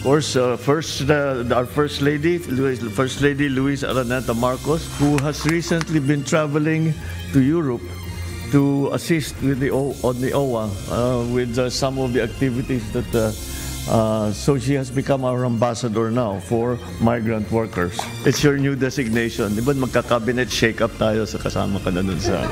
Of course, our First Lady Luis Araneta Marcos, who has recently been traveling to Europe to assist with the OWA with some of the activities that. So she has become our ambassador now for migrant workers. It's your new designation. Di ba magka-cabinet shake-up tayo sa kasama ka na dun sa...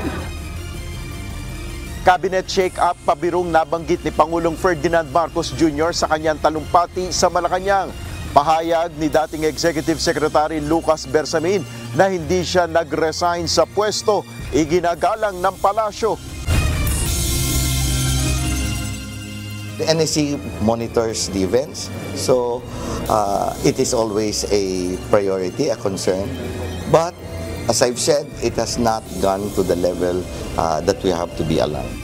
Cabinet shake-up pabirong nabanggit ni Pangulong Ferdinand Marcos Jr. sa kanyang talumpati sa Malacanang. Pahayag ni dating Executive Secretary Lucas Bersamin na hindi siya nag-resign sa pwesto, iginagalang ng palasyo. The NSC monitors the events, so it is always a priority, a concern. But as I've said, it has not gone to the level that we have to be alarmed.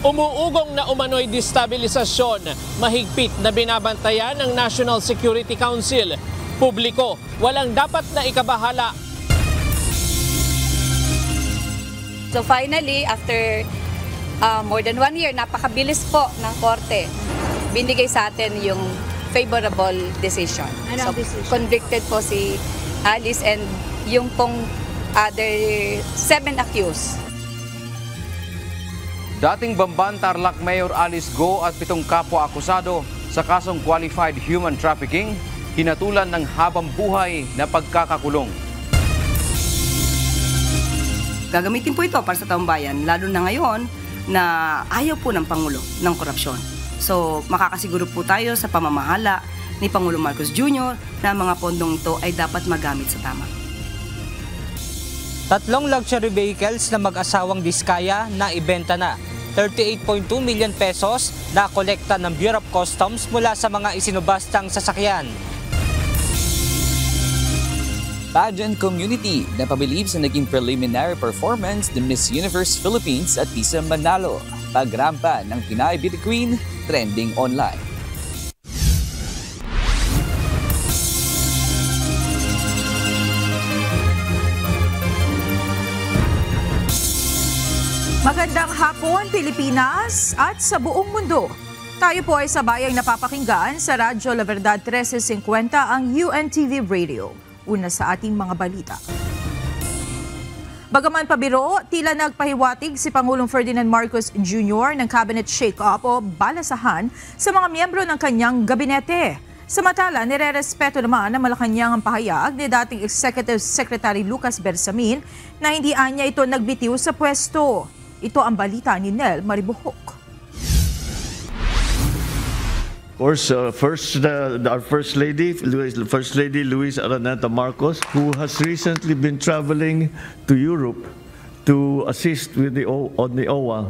Umuugong na umano'y destabilisasyon, mahigpit na binabantayan ng National Security Council. Publiko, walang dapat na ikabahala. So finally, after more than 1 year, napakabilis po ng korte. Binigay sa atin yung favorable decision. So convicted po si Alice and yung pong other 7 accused. Dating Bamban Tarlac Mayor Alice Go at 7 kapwa akusado sa kasong qualified human trafficking, hinatulan ng habang buhay na pagkakakulong. Gagamitin po ito para sa taong bayan, lalo na ngayon na ayaw po ng Pangulo ng korupsyon. So makakasiguro po tayo sa pamamahala ni Pangulong Marcos Jr. na mga pondong ito ay dapat magamit sa tama. 3 luxury vehicles na mag-asawang Diskaya na ibenta na. 38.2 million pesos na kolekta ng Bureau of Customs mula sa mga isinubastang sasakyan. Pageant community na pabilib sa naging preliminary performance ng Miss Universe Philippines at Tisa Manalo. Pagrampa ng Pinay Beauty Queen, trending online. Magandang hapon, Pilipinas at sa buong mundo. Tayo po ay sabayang napapakinggan sa Radyo La Verdad 1350 ang UNTV Radio. Una sa ating mga balita. Bagaman pabiro, tila nagpahiwatig si Pangulong Ferdinand Marcos Jr. ng cabinet shake-up o balasahan sa mga miyembro ng kanyang gabinete. Samantala, nire-respeto naman ng Malacanang ang pahayag ni dating Executive Secretary Lucas Bersamin na hindi anya ito nagbitiw sa pwesto. Ito ang balita ni Nel Maribuhok. Of course, our First Lady Luis Araneta Marcos, who has recently been traveling to Europe to assist with the OWA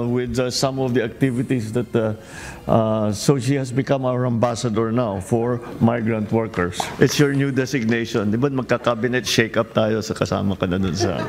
with some of the activities that. So she has become our ambassador now for migrant workers. It's your new designation. Di ba magka-cabinet shake-up tayo sa kasama ka na dun sa...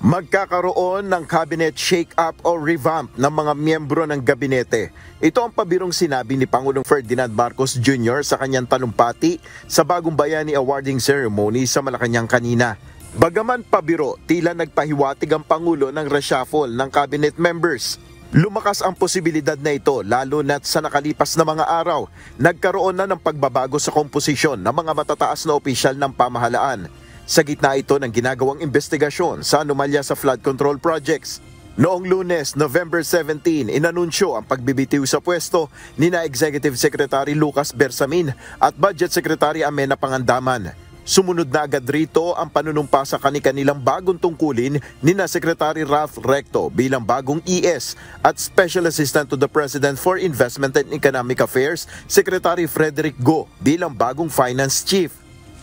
Magkakaroon ng cabinet shake-up o revamp ng mga miyembro ng gabinete. Ito ang pabirong sinabi ni Pangulong Ferdinand Marcos Jr. sa kanyang talumpati sa Bagong Bayani Awarding Ceremony sa Malacanang kanina. Bagaman pabiro, tila nagpahiwatig ang Pangulo ng reshuffle ng cabinet members. Lumakas ang posibilidad na ito lalo na't sa nakalipas na mga araw, nagkaroon na ng pagbabago sa komposisyon ng mga matataas na opisyal ng pamahalaan. Sa gitna ito ng ginagawang investigasyon sa anomalya sa flood control projects. Noong Lunes, November 17, inanunsyo ang pagbibitiw sa pwesto ni na Executive Secretary Lucas Bersamin at Budget Secretary Amena Pangandaman. Sumunod na agad rito ang panunumpa sa kanilang bagong tungkulin ni na Secretary Ralph Recto bilang bagong ES at Special Assistant to the President for Investment and Economic Affairs, Secretary Frederick Go bilang bagong Finance Chief.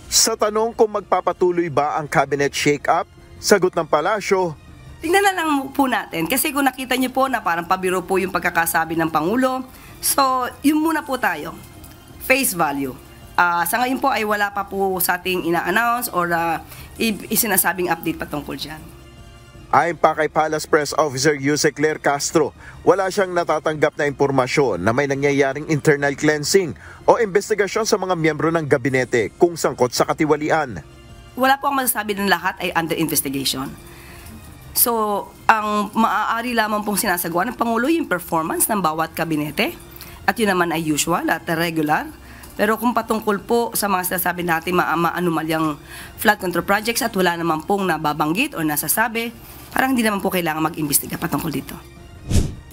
Sa tanong kung magpapatuloy ba ang cabinet shake-up, sagot ng palasyo, tingnan na lang po natin kasi kung nakita niyo po na parang pabiro po yung pagkakasabi ng Pangulo. So, yun muna po tayo. Face value. Sa ngayon po ay wala pa po sa ating ina-announce or isinasabing update patungkol dyan. Ayon pa kay Palace Press Officer Jose Claire Castro, wala siyang natatanggap na impormasyon na may nangyayaring internal cleansing o investigasyon sa mga miyembro ng gabinete kung sangkot sa katiwalian. Wala po ang masasabi ng lahat ay under investigation. So, ang maaari lamang pong sinasagawa ng Pangulo yung performance ng bawat kabinete at yun naman ay usual at regular. Pero kung patungkol po sa mga sinasabi natin maanumalyang flood control projects at wala naman pong nababanggit o nasasabi, parang hindi naman po kailangan mag-imbestiga patungkol dito.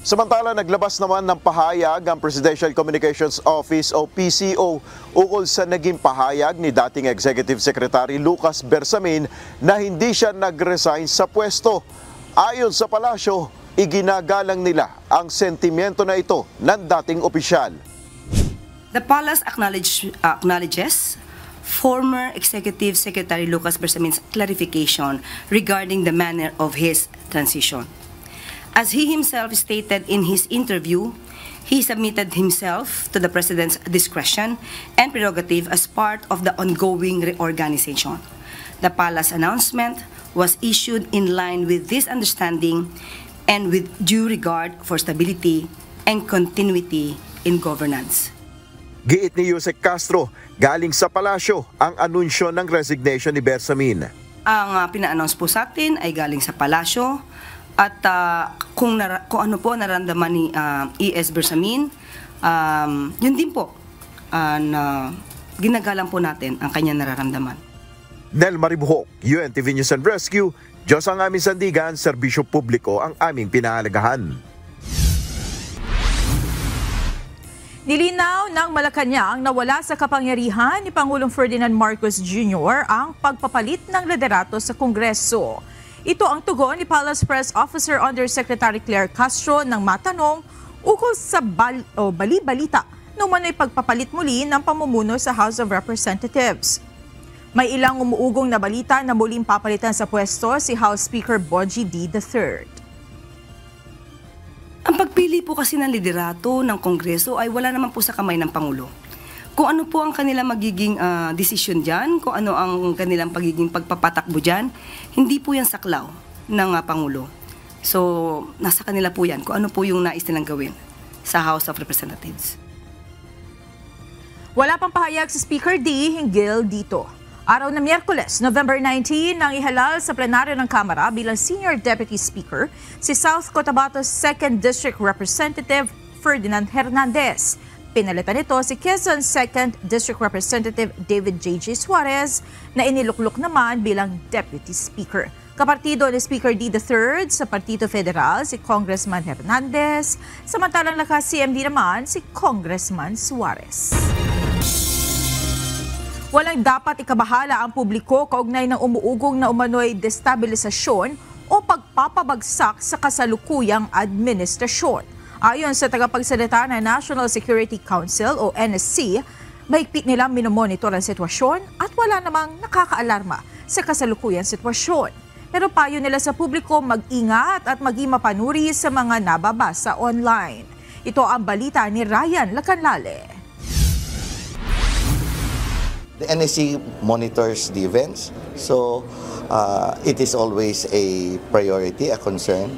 Samantala, naglabas naman ng pahayag ang Presidential Communications Office o PCO ukol sa naging pahayag ni dating Executive Secretary Lucas Bersamin na hindi siya nag-resign sa pwesto. Ayon sa palasyo, iginagalang nila ang sentimiento na ito ng dating opisyal. The palace acknowledges former Executive Secretary Lucas Bersamin's clarification regarding the manner of his transition. As he himself stated in his interview, he submitted himself to the President's discretion and prerogative as part of the ongoing reorganization. The palace announcement was issued in line with this understanding and with due regard for stability and continuity in governance. Giit ni Yusek Castro, galing sa palasyo ang anunsyo ng resignation ni Bersamin. Ang pina-announce po sa atin ay galing sa palasyo at kung ano po naramdaman ni E.S. Bersamin, yun din po na ginagalang po natin ang kanyang nararamdaman. Nel Maribuhok, UNTV News and Rescue, Diyos ang aming sandigan, serbisyo publiko ang aming pinahalagahan. Nilinaw ng Malacanang na wala sa kapangyarihan ni Pangulong Ferdinand Marcos Jr. ang pagpapalit ng liderato sa Kongreso. Ito ang tugon ni Palace Press Officer Undersecretary Claire Castro nang matanong ukol sa bali-balita nung mano'y pagpapalit muli ng pamumuno sa House of Representatives. May ilang umuugong na balita na muling papalitan sa pwesto si House Speaker Bogie D. III. Ang pagpili po kasi ng liderato ng Kongreso ay wala naman po sa kamay ng Pangulo. Kung ano po ang kanilang magiging desisyon dyan, kung ano ang kanilang pagiging pagpapatakbo dyan, hindi po yan saklaw ng Pangulo. So, nasa kanila po yan, kung ano po yung nais nilang gawin sa House of Representatives. Wala pang pahayag si Speaker D hinggil dito. Araw na Miyerkules, November 19, nang ihalal sa plenaryo ng Kamara bilang Senior Deputy Speaker si South Cotabato's 2nd District Representative Ferdinand Hernandez. Pinalitan nito si Quezon 2nd District Representative David J.J. Suarez na iniluklok naman bilang Deputy Speaker. Kapartido ni Speaker D. III sa Partido Federal si Congressman Hernandez, samantalang lakas CMD naman si Congressman Suarez. Walang dapat ikabahala ang publiko kaugnay ng umuugong na umano'y destabilisasyon o pagpapabagsak sa kasalukuyang administrasyon. Ayon sa tagapagsalita ng National Security Council o NSC, mahigpit nilang minomonitor ang sitwasyon at wala namang nakakaalarma sa kasalukuyang sitwasyon. Pero payo nila sa publiko mag-ingat at maging mapanuri sa mga nababasa online. Ito ang balita ni Ryan Lacanlale. The NSC monitors the events, so it is always a priority, a concern.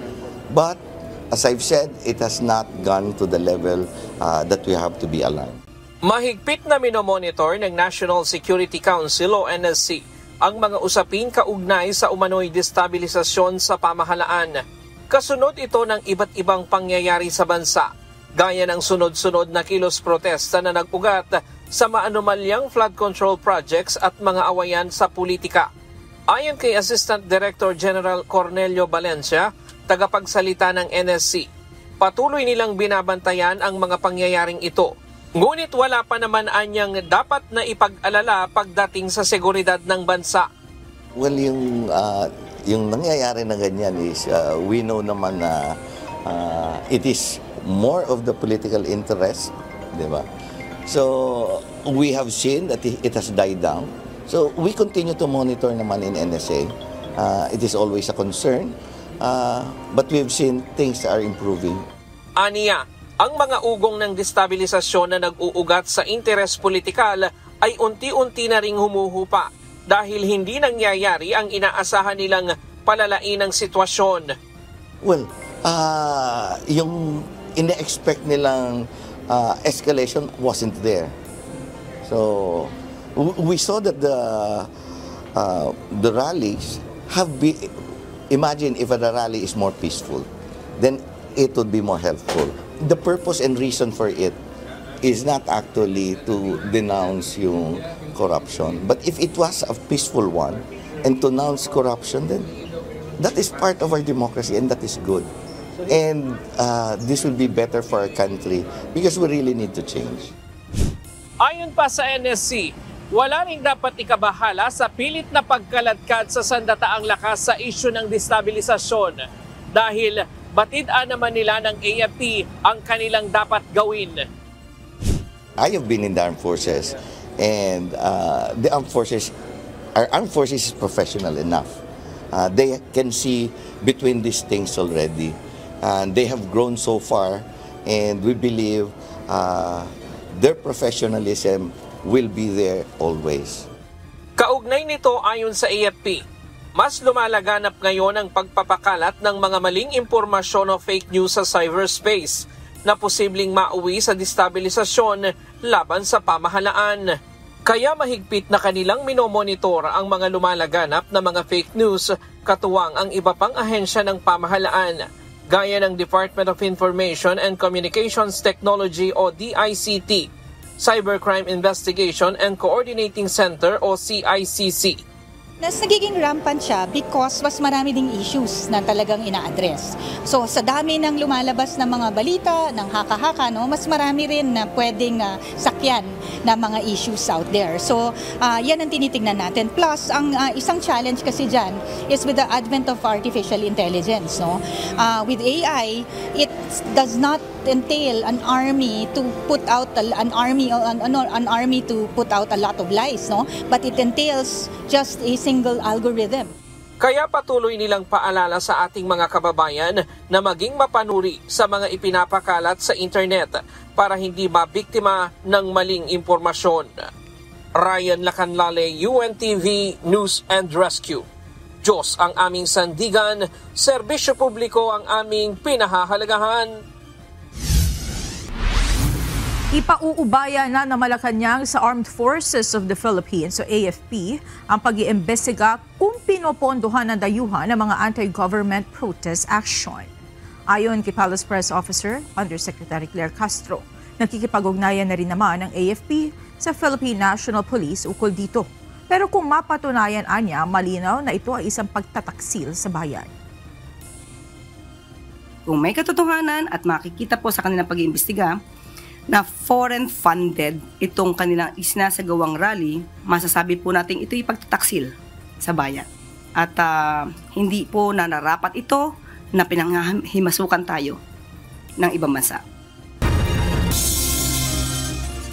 But as I've said, it has not gone to the level that we have to be alarmed. Mahigpit na minomonitor ng National Security Council o NSC ang mga usaping kaugnay sa umano'y destabilisasyon sa pamahalaan. Kasunod ito ng iba't ibang pangyayari sa bansa, gaya ng sunod-sunod na kilos protesta na nag-ugat sa maanumalyang flood control projects at mga awayan sa politika. Ayon kay Assistant Director General Cornelio Valencia, tagapagsalita ng NSC, patuloy nilang binabantayan ang mga pangyayaring ito. Ngunit wala pa naman anyang dapat na ipag-alala pagdating sa seguridad ng bansa. Well, yung nangyayari na ganyan is we know naman na it is more of the political interest, di ba? So, we have seen that it has died down. So, we continue to monitor naman in NSA. It is always a concern, but we've seen things are improving. Aniya, ang mga ugong ng destabilisasyon na nag-uugat sa interes politikal ay unti-unti na ring humuhupa dahil hindi nangyayari ang inaasahan nilang palalain ng sitwasyon. Well, yung ina-expect nilang escalation wasn't there. So we saw that the rallies have been. Imagine if the rally is more peaceful, then it would be more helpful. The purpose and reason for it is not actually to denounce yung corruption. But if it was a peaceful one, and to denounce corruption, then that is part of our democracy and that is good. And this will be better for our country because we really need to change. Ayon pa sa NSC, wala ring dapat ikabahala sa pilit na pagkaladkad sa sandataang lakas sa isyu ng destabilisasyon dahil batid-an naman nila ng AFP ang kanilang dapat gawin. I have been in the armed forces and the armed forces, our armed forces is professional enough. They can see between these things already. And they have grown so far and we believe their professionalism will be there always. Kaugnay nito ayon sa AFP, mas lumalaganap ngayon ang pagpapakalat ng mga maling impormasyon o fake news sa cyberspace na posibleng mauwi sa destabilisasyon laban sa pamahalaan. Kaya mahigpit na kanilang minomonitor ang mga lumalaganap na mga fake news katuwang ang iba pang ahensya ng pamahalaan gaya ng Department of Information and Communications Technology o DICT, Cybercrime Investigation and Coordinating Center o CICC. Nagiging rampant siya because mas marami ding issues na talagang ina-address. So sa dami ng lumalabas na mga balita, ng haka-haka, no, mas marami rin na pwedeng sakyan na mga issues out there. So yan ang tinitingnan natin. Plus, ang isang challenge kasi dyan is with the advent of artificial intelligence. No? With AI, it does not entail an army to put out an army to put out a lot of lies, no? But it entails just a single algorithm. Kaya patuloy nilang paalala sa ating mga kababayan na maging mapanuri sa mga ipinapakalat sa internet para hindi mabiktima ng maling impormasyon. Ryan Lacanlale, UNTV News and Rescue. Diyos ang aming sandigan, serbisyo publiko ang aming pinahahalagahan. Ipauubaya na Malacanang sa Armed Forces of the Philippines o AFP ang pag-iimbestiga kung pinopondohan ng dayuhan ng mga anti-government protest action. Ayon kay Palace Press Officer Undersecretary Claire Castro, nakikipag-ugnayan na rin naman ng AFP sa Philippine National Police ukol dito. Pero kung mapatunayan anya, malinaw na ito ay isang pagtataksil sa bayan. Kung may katotohanan at makikita po sa kanilang pag-iimbestiga na foreign-funded itong kanilang isinasagawang rally, masasabi po natin ito'y pagtataksil sa bayan. At hindi po nararapat ito na pinanghimasukan tayo ng ibang bansa.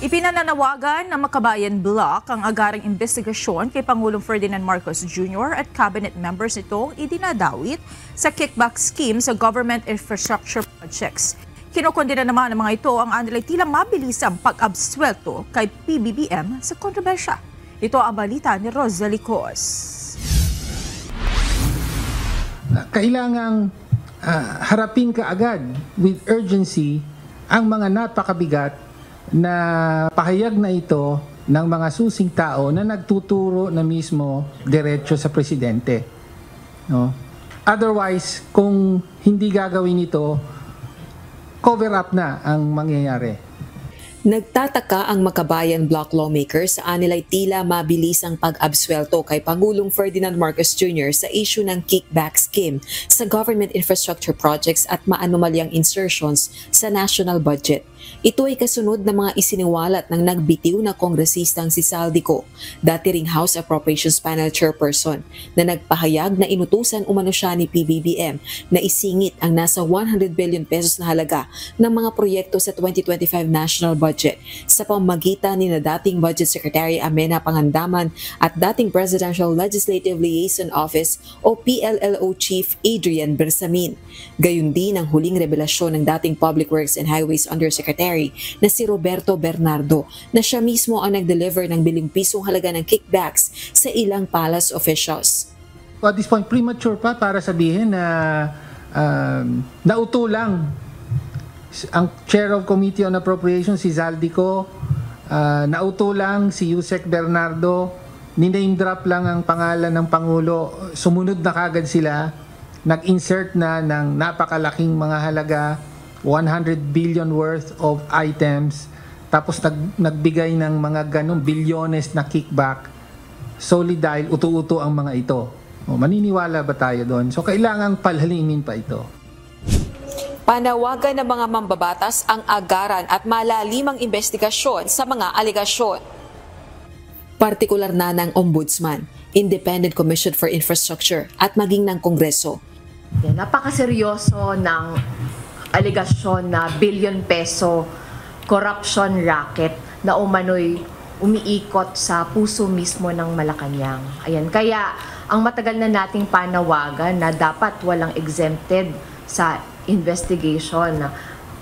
Ipinananawagan ng Makabayan Bloc ang agarang investigasyon kay Pangulong Ferdinand Marcos Jr. at cabinet members nitong idinadawit sa kickback scheme sa government infrastructure projects. Kinukondena naman ng mga ito ang anilay tila mabilisang pag-absuelto kay PBBM sa kontrobersya. Ito ang balita ni Rosalie Cos. Kailangang harapin kaagad with urgency ang mga napakabigat na pahayag na ito ng mga susing tao na nagtuturo na mismo diretso sa presidente. No? Otherwise, kung hindi gagawin ito, cover up na ang mangyayari. Nagtataka ang Makabayan Bloc lawmakers sa anilay tila mabilis ang pag-absuelto kay Pangulong Ferdinand Marcos Jr. sa issue ng kickback scheme sa government infrastructure projects at maanumalyang insertions sa national budget. Ito ay kasunod ng mga isiniwalat ng nagbitiw na kongresistang si Saldico, dati ring House Appropriations Panel Chairperson, na nagpahayag na inutusan umano siya ni PBBM na isingit ang nasa 100 billion pesos na halaga ng mga proyekto sa 2025 national budget sa pamamagitan ni na dating Budget Secretary Amenah Pangandaman at dating Presidential Legislative Liaison Office o PLLO Chief Adrian Bersamin. Gayun din ang huling revelasyon ng dating Public Works and Highways Undersecretary na si Roberto Bernardo na siya mismo ang nag-deliver ng biling pisong halaga ng kickbacks sa ilang palace officials. At this point, premature pa para sabihin na nauto lang ang Chair of Committee on Appropriations si Zaldico, nauto lang si Yusek Bernardo, ni-name drop lang ang pangalan ng Pangulo, sumunod na kagad sila, nag-insert na ng napakalaking mga halaga, 100 billion worth of items, tapos nagbigay ng mga ganong bilyones na kickback solely dahil uto-uto ang mga ito. Maniniwala ba tayo doon? So kailangang palhalimin pa ito. Panawagan ng mga mambabatas ang agaran at malalimang investigasyon sa mga aligasyon. Partikular na ng Ombudsman, Independent Commission for Infrastructure at maging ng Kongreso. Napakaseryoso ng aligasyon na billion peso corruption racket na umano'y umiikot sa puso mismo ng Malacanang. Ayan, kaya ang matagal na nating panawagan na dapat walang exempted sa investigation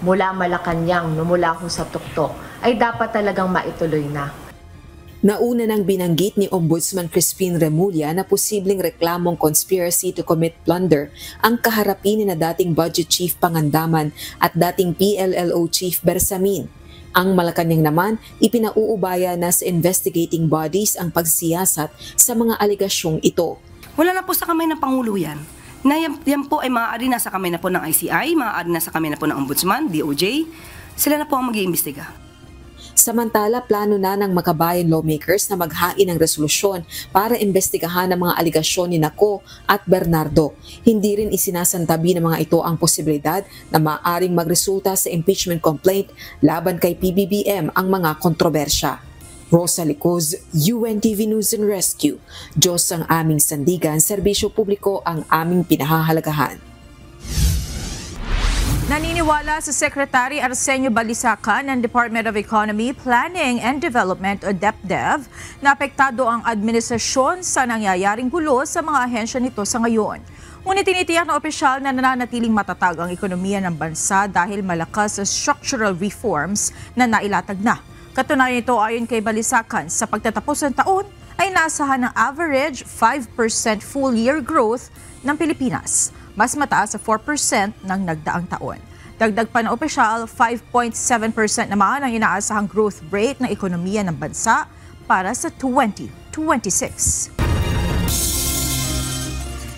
mula Malacanang, mula ho sa tuktok, ay dapat talagang maituloy na. Nauna nang binanggit ni Ombudsman Crispin Remulla na posibleng reklamong conspiracy to commit plunder ang kaharapin na dating Budget Chief Pangandaman at dating PLLO Chief Bersamin. Ang Malacanang naman, ipinauubaya na sa investigating bodies ang pagsiyasat sa mga aligasyong ito. Wala na po sa kamay ng Pangulo yan. Na yan po ay maaari na sa kamay na po ng ICI, maaari na sa kamay na po ng Ombudsman, DOJ. Sila na po ang mag-iimbestiga. Samantala, plano na ng Makabayan lawmakers na maghain ng resolusyon para imbestigahan ang mga aligasyon ni Naco at Bernardo. Hindi rin isinasantabi ng mga ito ang posibilidad na maaaring magresulta sa impeachment complaint laban kay PBBM ang mga kontrobersya. Rosa Licoz, UNTV News and Rescue. Diyos ang aming sandigan, serbisyo publiko ang aming pinahahalagahan. Naniniwala si Secretary Arsenio Balisacan ng Department of Economy, Planning and Development o DepDev na apektado ang administrasyon sa nangyayaring gulo sa mga ahensya nito sa ngayon. Ngunit tinitiyak na opisyal na nananatiling matatag ang ekonomiya ng bansa dahil malakas sa structural reforms na nailatag na. Katunayan ito ayon kay Balisacan, sa pagtatapos ng taon ay naasahan ng average 5% full-year growth ng Pilipinas. Mas mataas sa 4% ng nagdaang taon. Dagdag pa ng opisyal, 5.7% naman ang inaasahang growth rate ng ekonomiya ng bansa para sa 2026.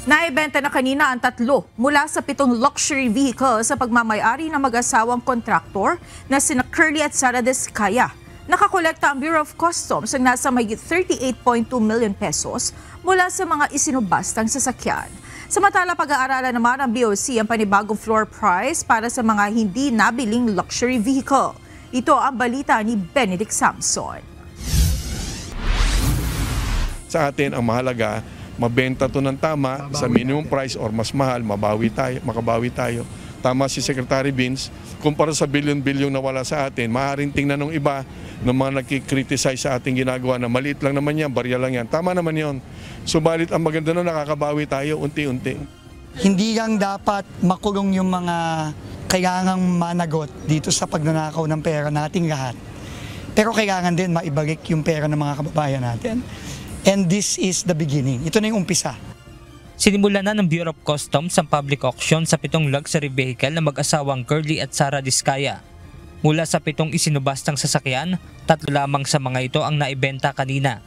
Naibenta na kanina ang 3 mula sa 7 luxury vehicles sa pagmamayari ng mag-asawang kontraktor na sina Curly at Sara Diskaya. Nakakolekta ang Bureau of Customs ng nasa mahigit 38.2 million pesos mula sa mga isinubastang sasakyan. Samantala, pag-aaralan naman ng BOC ang panibagong floor price para sa mga hindi nabiling luxury vehicle. Ito ang balita ni Benedict Samson. Sa atin, ang mahalaga, mabenta to ng tama sa minimum price or mas mahal, makabawi tayo. Tama si Secretary Vince, kumpara sa bilyon-bilyon na wala sa atin, maaaring tingnan ng iba ng mga nagkikriticize sa ating ginagawa na maliit lang naman yan, barya lang yan. Tama naman yon. Subalit ang maganda na nakakabawi tayo unti-unti. Hindi lang dapat makulong yung mga kailangang managot dito sa pagnanakaw ng pera nating lahat. Pero kailangan din maibalik yung pera ng mga kababayan natin. And this is the beginning. Ito na yung umpisa. Sinimulan na ng Bureau of Customs ang public auction sa 7 luxury vehicle na mag-asawang Curly at Sara Diskaya. Mula sa 7 isinubastang sasakyan, 3 lamang sa mga ito ang naibenta kanina.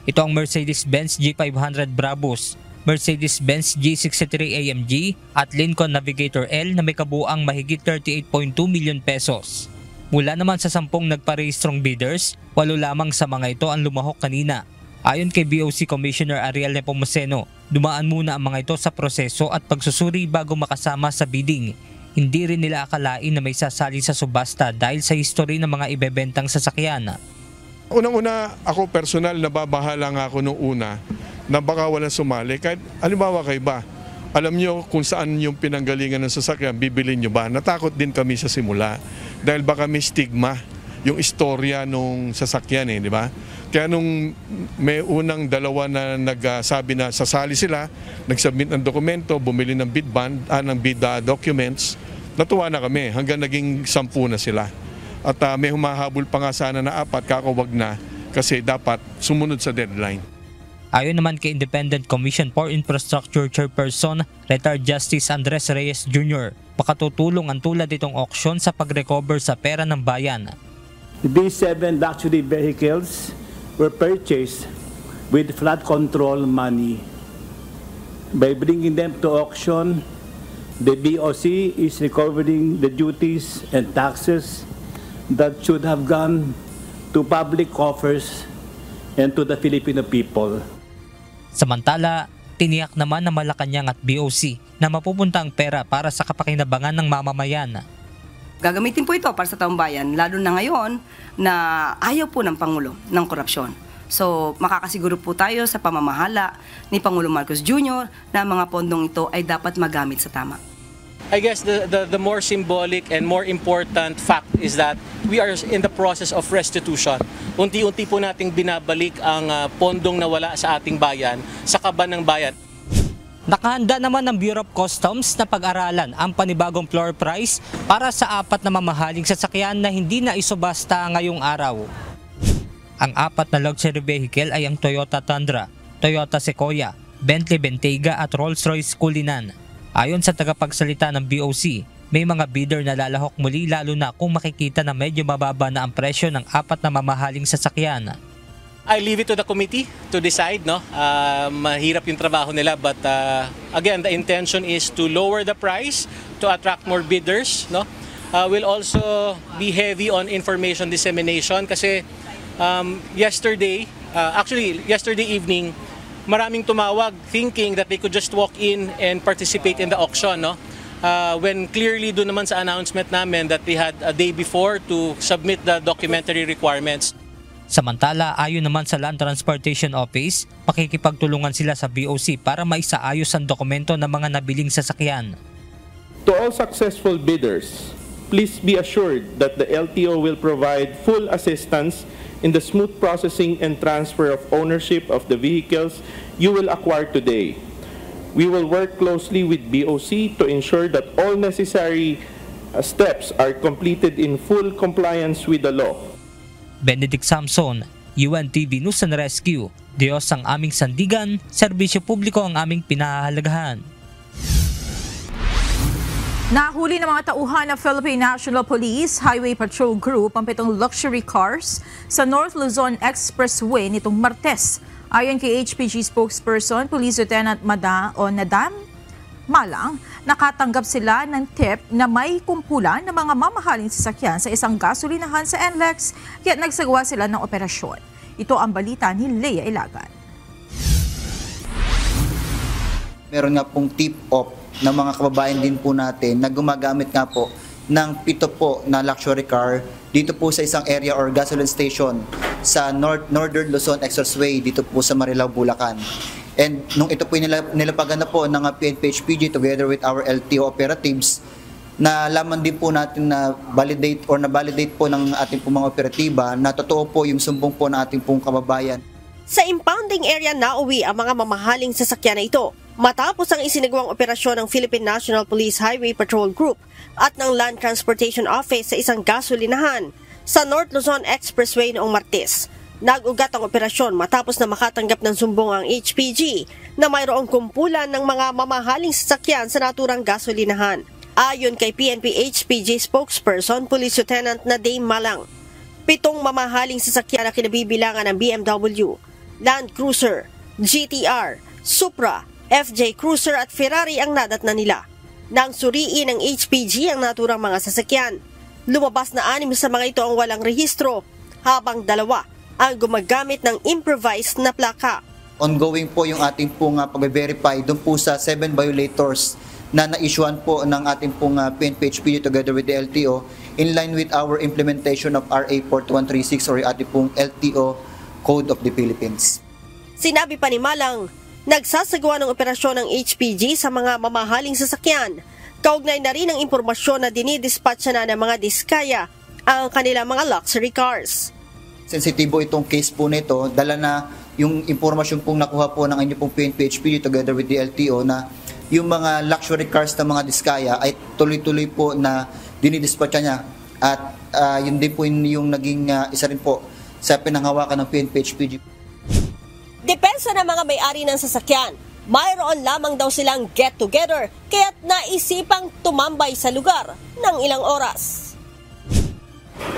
Ito ang Mercedes-Benz G500 Brabus, Mercedes-Benz G63 AMG at Lincoln Navigator L na may kabuang mahigit 38.2 million pesos. Mula naman sa 10 nagparehistrong bidders, 8 lamang sa mga ito ang lumahok kanina. Ayon kay BOC Commissioner Ariel Nepomuceno, dumaan muna ang mga ito sa proseso at pagsusuri bago makasama sa bidding. Hindi rin nila akalain na may sasali sa subasta dahil sa history ng mga ibebentang sasakyan. Unang-una, ako personal nababahala nga ako nung una na baka walang sumali. Kahit halimbawa kayo ba, alam nyo kung saan yung pinanggalingan ng sasakyan, bibilin nyo ba? Natakot din kami sa simula dahil baka may stigma yung istorya nung sasakyan di ba? Kaya nung may unang 2 na nagsabi na sasali sila, nagsubmit ng dokumento, bumili ng bid bond, ng bid documents, natuwa na kami hanggang naging 10 na sila. At may humahabol pa nga sana na 4, kakawag na kasi dapat sumunod sa deadline. Ayon naman kay Independent Commission for Infrastructure Chairperson, Retired Justice Andres Reyes Jr., makatutulong ang tulad itong auction sa pag-recover sa pera ng bayan. These 7 luxury vehicles were purchased with flood control money. By bringing them to auction, the BOC is recovering the duties and taxes that should have gone to public coffers and to the Filipino people. Samantala, tiniyak naman ng Malacanang at BOC na mapupunta ang pera para sa kapakinabangan ng mamamayan. Gagamitin po ito para sa taong bayan, lalo na ngayon na ayaw po ng Pangulo ng korupsyon. So makakasiguro po tayo sa pamamahala ni Pangulong Marcos Jr. na mga pondong ito ay dapat magamit sa tama. I guess the more symbolic and more important fact is that we are in the process of restitution. Unti-unti po nating binabalik ang pondong nawala sa ating bayan, sa kaban ng bayan. Nakahanda naman ng Bureau of Customs na pag-aralan ang panibagong floor price para sa 4 na mamahaling sasakyan na hindi na isobasta ngayong araw. Ang 4 na luxury vehicle ay ang Toyota Tundra, Toyota Sequoia, Bentley Bentayga at Rolls-Royce Cullinan. Ayon sa tagapagsalita ng BOC, may mga bidder na lalahok muli lalo na kung makikita na medyo mababa na ang presyo ng 4 na mamahaling sasakyan. I leave it to the committee to decide, no? Mahirap yung trabaho nila, but again, the intention is to lower the price to attract more bidders, no? We'll also be heavy on information dissemination kasi yesterday evening, maraming tumawag thinking that they could just walk in and participate in the auction, no? When clearly doon naman sa announcement namin that they had a day before to submit the documentary requirements. Samantala, ayon naman sa Land Transportation Office, makikipagtulungan sila sa BOC para maisaayos ang dokumento ng mga nabiling sasakyan. To all successful bidders, please be assured that the LTO will provide full assistance in the smooth processing and transfer of ownership of the vehicles you will acquire today. We will work closely with BOC to ensure that all necessary steps are completed in full compliance with the law. Benedict Samson, UNTV News and Rescue. Diyos ang aming sandigan, serbisyo publiko ang aming pinahahalagahan. Nahuli ng mga tauhan ng Philippine National Police Highway Patrol Group ang 7 luxury cars sa North Luzon Expressway nitong Martes. Ayon kay HPG spokesperson, Police Lieutenant Nadam Malang, nakatanggap sila ng tip na may kumpulan ng mga mamahaling sasakyan sa isang gasolinahan sa NLEX, kaya nagsagawa sila ng operasyon. Ito ang balita ni Lea Ilagan. Meron nga pong tip-off ng mga kababayan din po natin na gumagamit nga po ng 7 po na luxury car dito po sa isang area or gasoline station sa Northern Luzon Expressway dito po sa Marilao, Bulacan. And nung ito po nilapagan na po ng PNP-HPG together with our LTO operatives, na laman din po natin na validate po ng ating po mga operatiba na totoo po yung sumbong po ng ating pong kababayan. Sa impounding area nauwi ang mga mamahaling sasakyan na ito matapos ang isinagawang operasyon ng Philippine National Police Highway Patrol Group at ng Land Transportation Office sa isang gasolinahan sa North Luzon Expressway noong Martes. Nag-ugat ang operasyon matapos na makatanggap ng sumbong ang HPG na mayroong kumpulan ng mga mamahaling sasakyan sa naturang gasolinahan. Ayon kay PNP-HPG spokesperson Police Lieutenant Nadam Malang, 7 mamahaling sasakyan na kinabibilangan ng BMW, Land Cruiser, GTR, Supra, FJ Cruiser at Ferrari ang nadatna nila. Nang suriin ng HPG ang naturang mga sasakyan, lumabas na 6 sa mga ito ang walang rehistro, habang 2 ang gumagamit ng improvised na plaka. Ongoing po yung ating pong pag-verify doon po sa 7 violators na na-issuean po ng ating pong PNP-HPG together with the LTO in line with our implementation of RA 4136 or ating pong LTO Code of the Philippines. Sinabi pa ni Malang, nagsasagawa ng operasyon ng HPG sa mga mamahaling sasakyan. Kaugnay na rin ang impormasyon na dinidispatcha na ng mga diskaya ang kanilang mga luxury cars. Sensitibo itong case po nito, dala na yung impormasyon pong nakuha po ng inyong pong PNP-HPG together with the LTO na yung mga luxury cars ng mga diskaya ay tuloy-tuloy po na dinidispatcha niya at yun din po yung naging isa rin po sa pinanghawakan ng PNP-HPG. Depensa ng mga may-ari ng sasakyan, mayroon lamang daw silang get-together kaya't naisipang tumambay sa lugar ng ilang oras.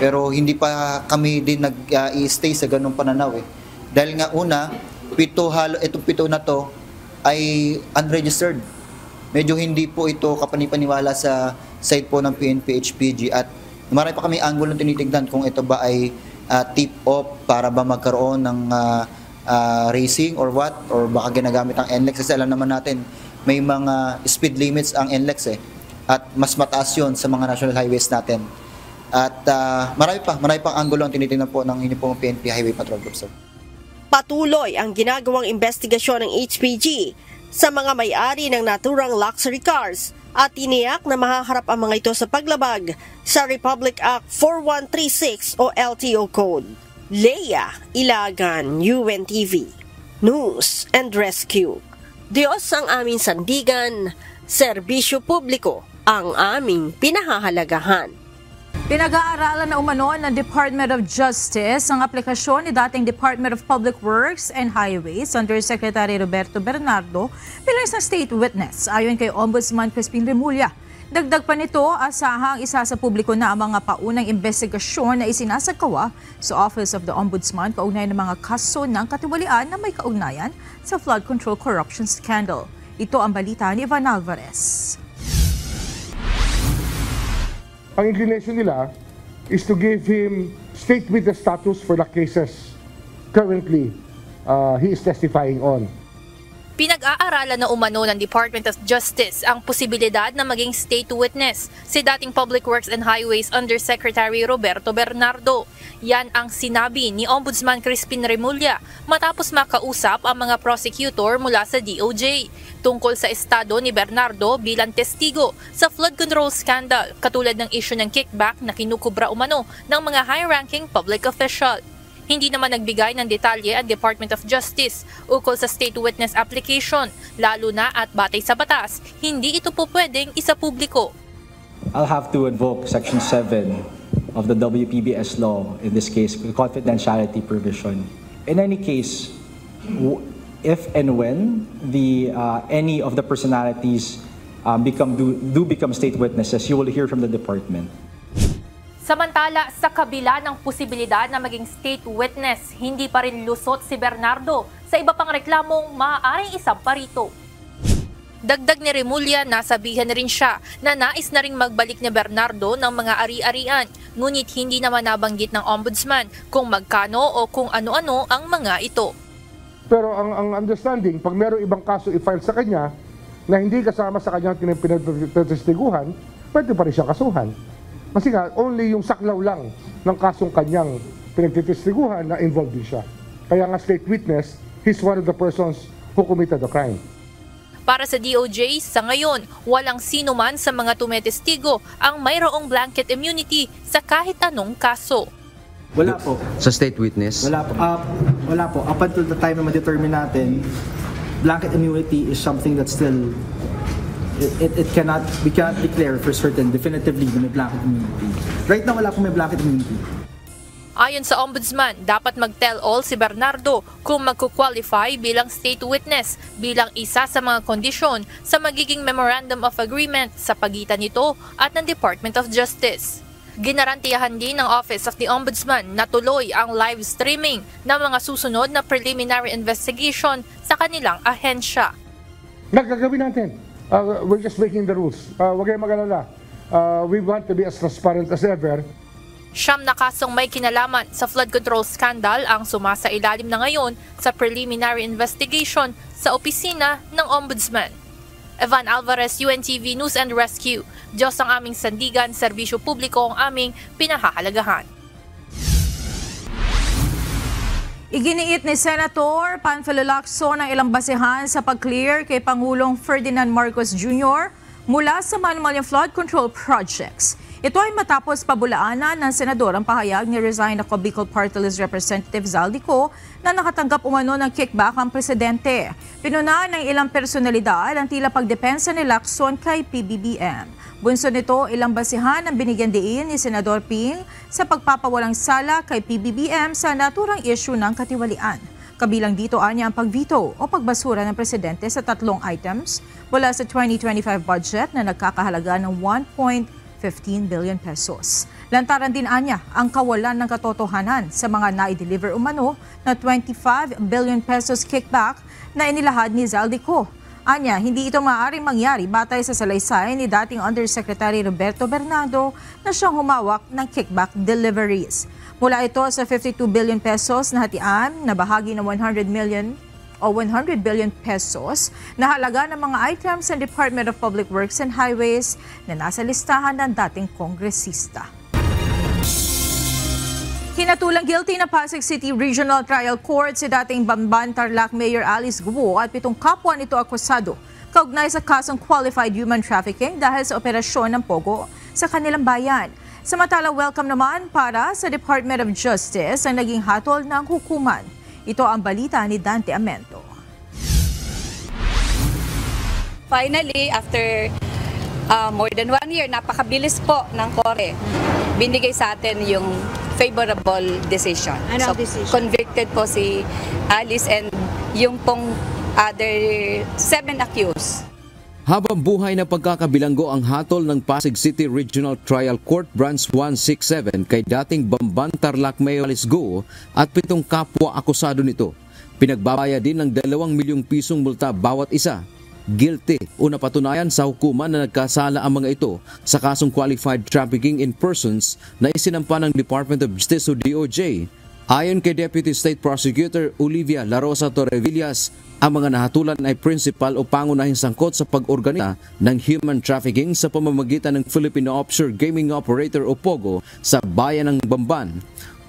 Pero hindi pa kami din nag-i-stay sa ganung pananaw eh. Dahil nga una, itong 7 na to ay unregistered. Medyo hindi po ito kapanipaniwala sa side po ng PNP-HPG at Marami pa kami angulo tinitignan kung ito ba ay tip-off para ba magkaroon ng racing or what, or baka ginagamit ang NLEX. Kasi alam naman natin, may mga speed limits ang NLEX at mas mataas yun sa mga national highways natin. At marami pang angulo ang tinitingnan po ng inyong pong PNP Highway Patrol Group, sir. Patuloy ang ginagawang investigasyon ng HPG sa mga may-ari ng naturang luxury cars at tiniyak na mahaharap ang mga ito sa paglabag sa Republic Act 4136 o LTO Code. Leia Ilagan, UNTV, News and Rescue. Diyos ang aming sandigan, serbisyo publiko ang aming pinahahalagahan. Pinag-aaralan na umano ng Department of Justice ang aplikasyon ni dating Department of Public Works and Highways Undersecretary Roberto Bernardo bilang isang state witness ayon kay Ombudsman Crispin Remulla. Dagdag pa nito, asahang isa sa publiko na ang mga paunang investigasyon na isinasagawa sa Office of the Ombudsman kaugnay ng mga kaso ng katiwalian na may kaugnayan sa flood control corruption scandal. Ito ang balita ni Evan Alvarez. Ang inclination nila is to give him state witness status for the cases currently he is testifying on. Pinag-aaralan na umano ng Department of Justice ang posibilidad na maging state witness si dating Public Works and Highways Undersecretary Roberto Bernardo. Yan ang sinabi ni Ombudsman Crispin Remulla matapos makausap ang mga prosecutor mula sa DOJ tungkol sa estado ni Bernardo bilang testigo sa flood control scandal katulad ng issue ng kickback na kinukubra umano ng mga high-ranking public official. Hindi naman nagbigay ng detalye ang Department of Justice ukol sa state witness application, lalo na at batay sa batas, hindi ito po pwedeng isapubliko. I'll have to invoke Section 7 of the WPBS law, in this case, the confidentiality provision. In any case, if and when any of the personalities become state witnesses, you will hear from the department. Samantala, sa kabila ng posibilidad na maging state witness, hindi pa rin lusot si Bernardo sa iba pang reklamong maaaring isampa rito. Dagdag ni Remulla, nasabihan na rin siya na nais na rin magbalik ni Bernardo ng mga ari-arian, ngunit hindi naman nabanggit ng ombudsman kung magkano o kung ano-ano ang mga ito. Pero ang understanding, pag mayroong ibang kaso i-file sa kanya na hindi kasama sa kanyang pinagtestiguhan, pwede pa rin siyang kasuhan. Kasi nga, only yung saklaw lang ng kasong kanyang pinagtitistiguhan na involved din siya. Kaya nga state witness, he's one of the persons who committed the crime. Para sa DOJ, sa ngayon, walang sino man sa mga tumetestigo ang mayroong blanket immunity sa kahit anong kaso. Wala po. Sa state witness? Wala po. Wala po. Up until the time na ma-determine natin, blanket immunity is something that's still we cannot declare for certain definitively na may blanket immunity. Right now, wala pong may blanket immunity. Ayon sa Ombudsman, dapat mag-tell-all si Bernardo kung magkukwalify bilang state witness bilang isa sa mga kondisyon sa magiging Memorandum of Agreement sa pagitan nito at ng Department of Justice. Ginarantiyahan din ng Office of the Ombudsman na tuloy ang live streaming ng mga susunod na preliminary investigation sa kanilang ahensya. Nagagawin natin. We're just making the rules. Huwag kayong mag-alala. We want to be as transparent as ever. Siyam na kasong may kinalaman sa flood control scandal ang sumasailalim na ngayon sa preliminary investigation sa opisina ng Ombudsman. Evan Alvarez, UNTV News and Rescue. Diyos ang aming sandigan, serbisyo publiko ang aming pinahahalagahan. Iginiit ni Senator Panfilo Lacson ang ilang basehan sa pag-clear kay Pangulong Ferdinand Marcos Jr. mula sa manual flood control projects. Ito ay matapos pabulaanan ng senador ang pahayag ni Resign ako Bicol Party List Representative Zaldico na nakatanggap umano ng kickback ang presidente. Pinuna ng ilang personalidad ang tila pagdepensa ni Lacson kay PBBM. Bunso nito, ilang basihan ang binigyan diin ni Senador Ping sa pagpapawalang sala kay PBBM sa naturang issue ng katiwalian. Kabilang dito anya ang pagveto o pagbasura ng presidente sa 3 items mula sa 2025 budget na nagkakahalaga ng 1.15 billion pesos. Lantaran din anya ang kawalan ng katotohanan sa mga nai-deliver umano na 25 billion pesos kickback na inilahad ni Zaldico. Anya, hindi ito maaaring mangyari batay sa salaysay ni dating Undersecretary Roberto Bernardo na siyang humawak ng kickback deliveries. Mula ito sa 52 billion pesos na hatian na bahagi ng 100 billion pesos na halaga ng mga items ng Department of Public Works and Highways na nasa listahan ng dating kongresista. Hinatulang guilty na Pasig City Regional Trial Court si dating Bamban Tarlac Mayor Alice Guo at 7 kapwa nito akusado kaugnay sa kasong qualified human trafficking dahil sa operasyon ng Pogo sa kanilang bayan. Samantalang welcome naman para sa Department of Justice ang naging hatol ng hukuman. Ito ang balita ni Dante Amento. Finally, after more than 1 year, napakabilis po ng Kore. Binigay sa atin yung favorable decision. Ano decision? Convicted po si Alice and yung pong other 7 accused. Habang buhay na pagkakabilanggo ang hatol ng Pasig City Regional Trial Court Branch 167 kay dating Bamban Tarlac Mayor Alice Guo at 7 kapwa akusado nito. Pinagbabaya din ng 2 milyong pisong multa bawat isa. Guilty o napatunayan sa hukuman na nagkasala ang mga ito sa kasong qualified trafficking in persons na isinampa ng Department of Justice o DOJ. Ayon kay Deputy State Prosecutor Olivia La Rosa Torrevillas, ang mga nahatulan ay principal o pangunahing sangkot sa pag-organisa ng human trafficking sa pamamagitan ng Filipino Offshore Gaming Operator o POGO sa bayan ng Bamban.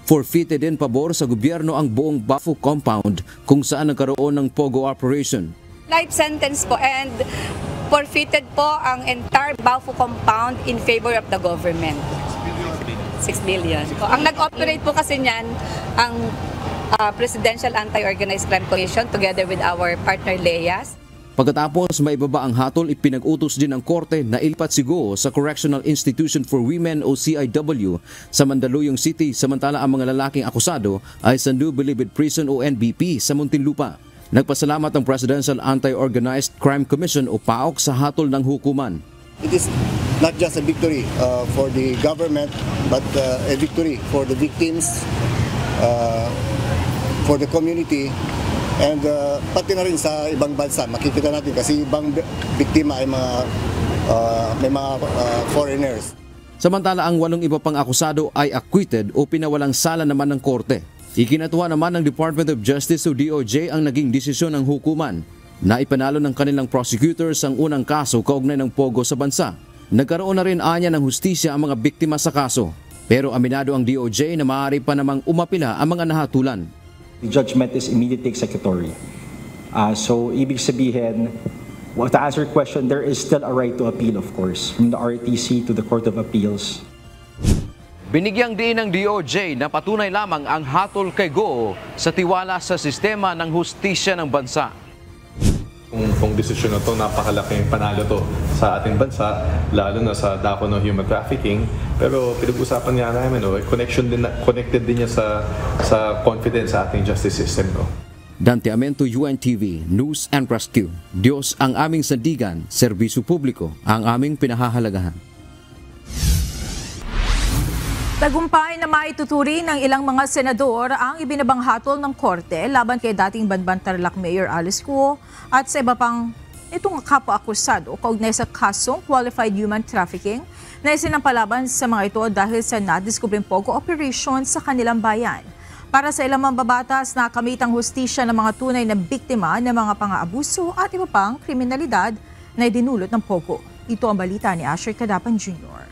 Forfeited din pabor sa gobyerno ang buong Bafo compound kung saan nagkaroon ng POGO operation. Life sentence po and forfeited po ang entire Bafo compound in favor of the government. 6 billion. Ang nag-operate po kasi niyan ang Presidential Anti-Organized Crime Commission together with our partner Leyas. Pagkatapos maibaba ang hatol, ipinag-utos din ng korte na ilipat si Guo sa Correctional Institution for Women o CIW sa Mandaluyong City, samantala ang mga lalaking akusado ay sa New Bilibid Prison o NBP sa Muntinlupa. Nagpasalamat ang Presidential Anti-Organized Crime Commission o PAOK sa hatol ng hukuman. It is not just a victory for the government but a victory for the victims, for the community, and pati na rin sa ibang bansa. Makikita natin kasi ibang biktima ay may mga foreigners. Samantala ang 8 iba pang akusado ay acquitted o pinawalang sala naman ng korte. Ikinatuwa naman ng Department of Justice o DOJ ang naging desisyon ng hukuman na ipanalo ng kanilang prosecutors ang unang kaso kaugnay ng Pogo sa bansa. Nagkaroon na rin anya ng hustisya ang mga biktima sa kaso. Pero aminado ang DOJ na maaari pa namang umapila ang mga nahatulan. The judgment is immediately executory. So ibig sabihin, to answer your question, there is still a right to appeal, of course, from the RTC to the Court of Appeals. Binigyang diin ng DOJ na patunay lamang ang hatol kay Guo sa tiwala sa sistema ng hustisya ng bansa. Kung desisyon na ito, napakalaking panalo to sa ating bansa, lalo na sa dako ng human trafficking. Pero pinag-usapan nga namin, connected din niya sa confidence sa ating justice system. Dante Amento, UNTV, News and Rescue. Diyos ang aming sandigan, serbisyo publiko ang aming pinahahalagahan. Tagumpay na maituturi ng ilang mga senador ang ibinabanghatol ng korte laban kay dating Bamban Tarlac Mayor Alice Guo at sa iba pang itong kapwa-akusado kaugnay sa kasong qualified human trafficking na isinampalaban sa mga ito dahil sa nadiskubreng Pogo operation sa kanilang bayan. Para sa ilang mambabatas, nakamit ang hustisya ng mga tunay na biktima ng mga pang-aabuso at iba pang kriminalidad na idinulot ng Pogo. Ito ang balita ni Asher Cadapan Jr.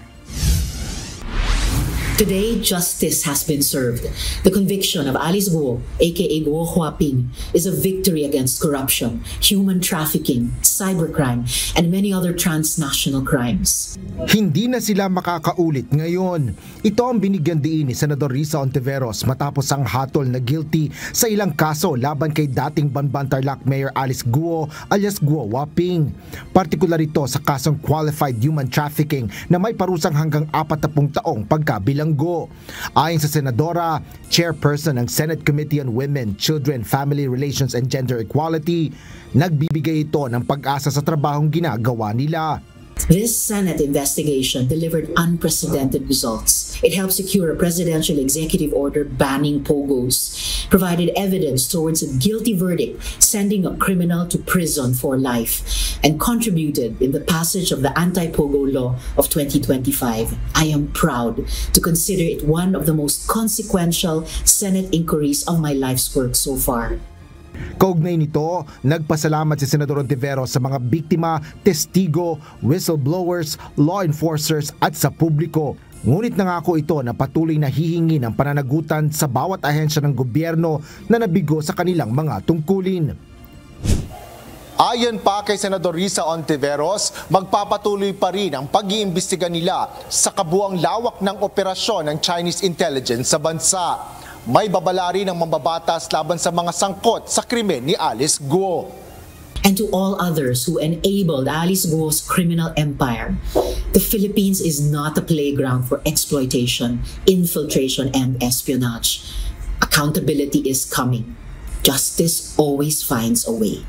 Today, justice has been served. The conviction of Alice Guo, aka Guo Huaping, is a victory against corruption, human trafficking, cybercrime, and many other transnational crimes. Hindi na sila makakaulit ngayon. Ito ang binigyan diin ni Senador Risa Ontiveros matapos ang hatol na guilty sa ilang kaso laban kay dating Bamban Tarlac Mayor Alice Guo alias Guo Huaping. Partikular ito sa kasong qualified human trafficking na may parusang hanggang 40 taong pagkabilang. Ayon sa Senadora, chairperson ng Senate Committee on Women, Children, Family Relations and Gender Equality, nagbibigay ito ng pag-asa sa trabahong ginagawa nila. This Senate investigation delivered unprecedented results. It helped secure a presidential executive order banning pogos, provided evidence towards a guilty verdict sending a criminal to prison for life, and contributed in the passage of the anti-pogo law of 2025. I am proud to consider it one of the most consequential Senate inquiries of my life's work so far. Kaugnay nito, nagpasalamat si Senador Ontiveros sa mga biktima, testigo, whistleblowers, law enforcers at sa publiko. Ngunit nangako ito na patuloy na hihingi ng pananagutan sa bawat ahensya ng gobyerno na nabigo sa kanilang mga tungkulin. Ayon pa kay Senador Risa Ontiveros, magpapatuloy pa rin ang pag-iimbestiga nila sa kabuuang lawak ng operasyon ng Chinese intelligence sa bansa. May babala rin ng mambabatas laban sa mga sangkot sa krimen ni Alice Guo. And to all others who enabled Alice Guo's criminal empire, the Philippines is not a playground for exploitation, infiltration, and espionage. Accountability is coming. Justice always finds a way.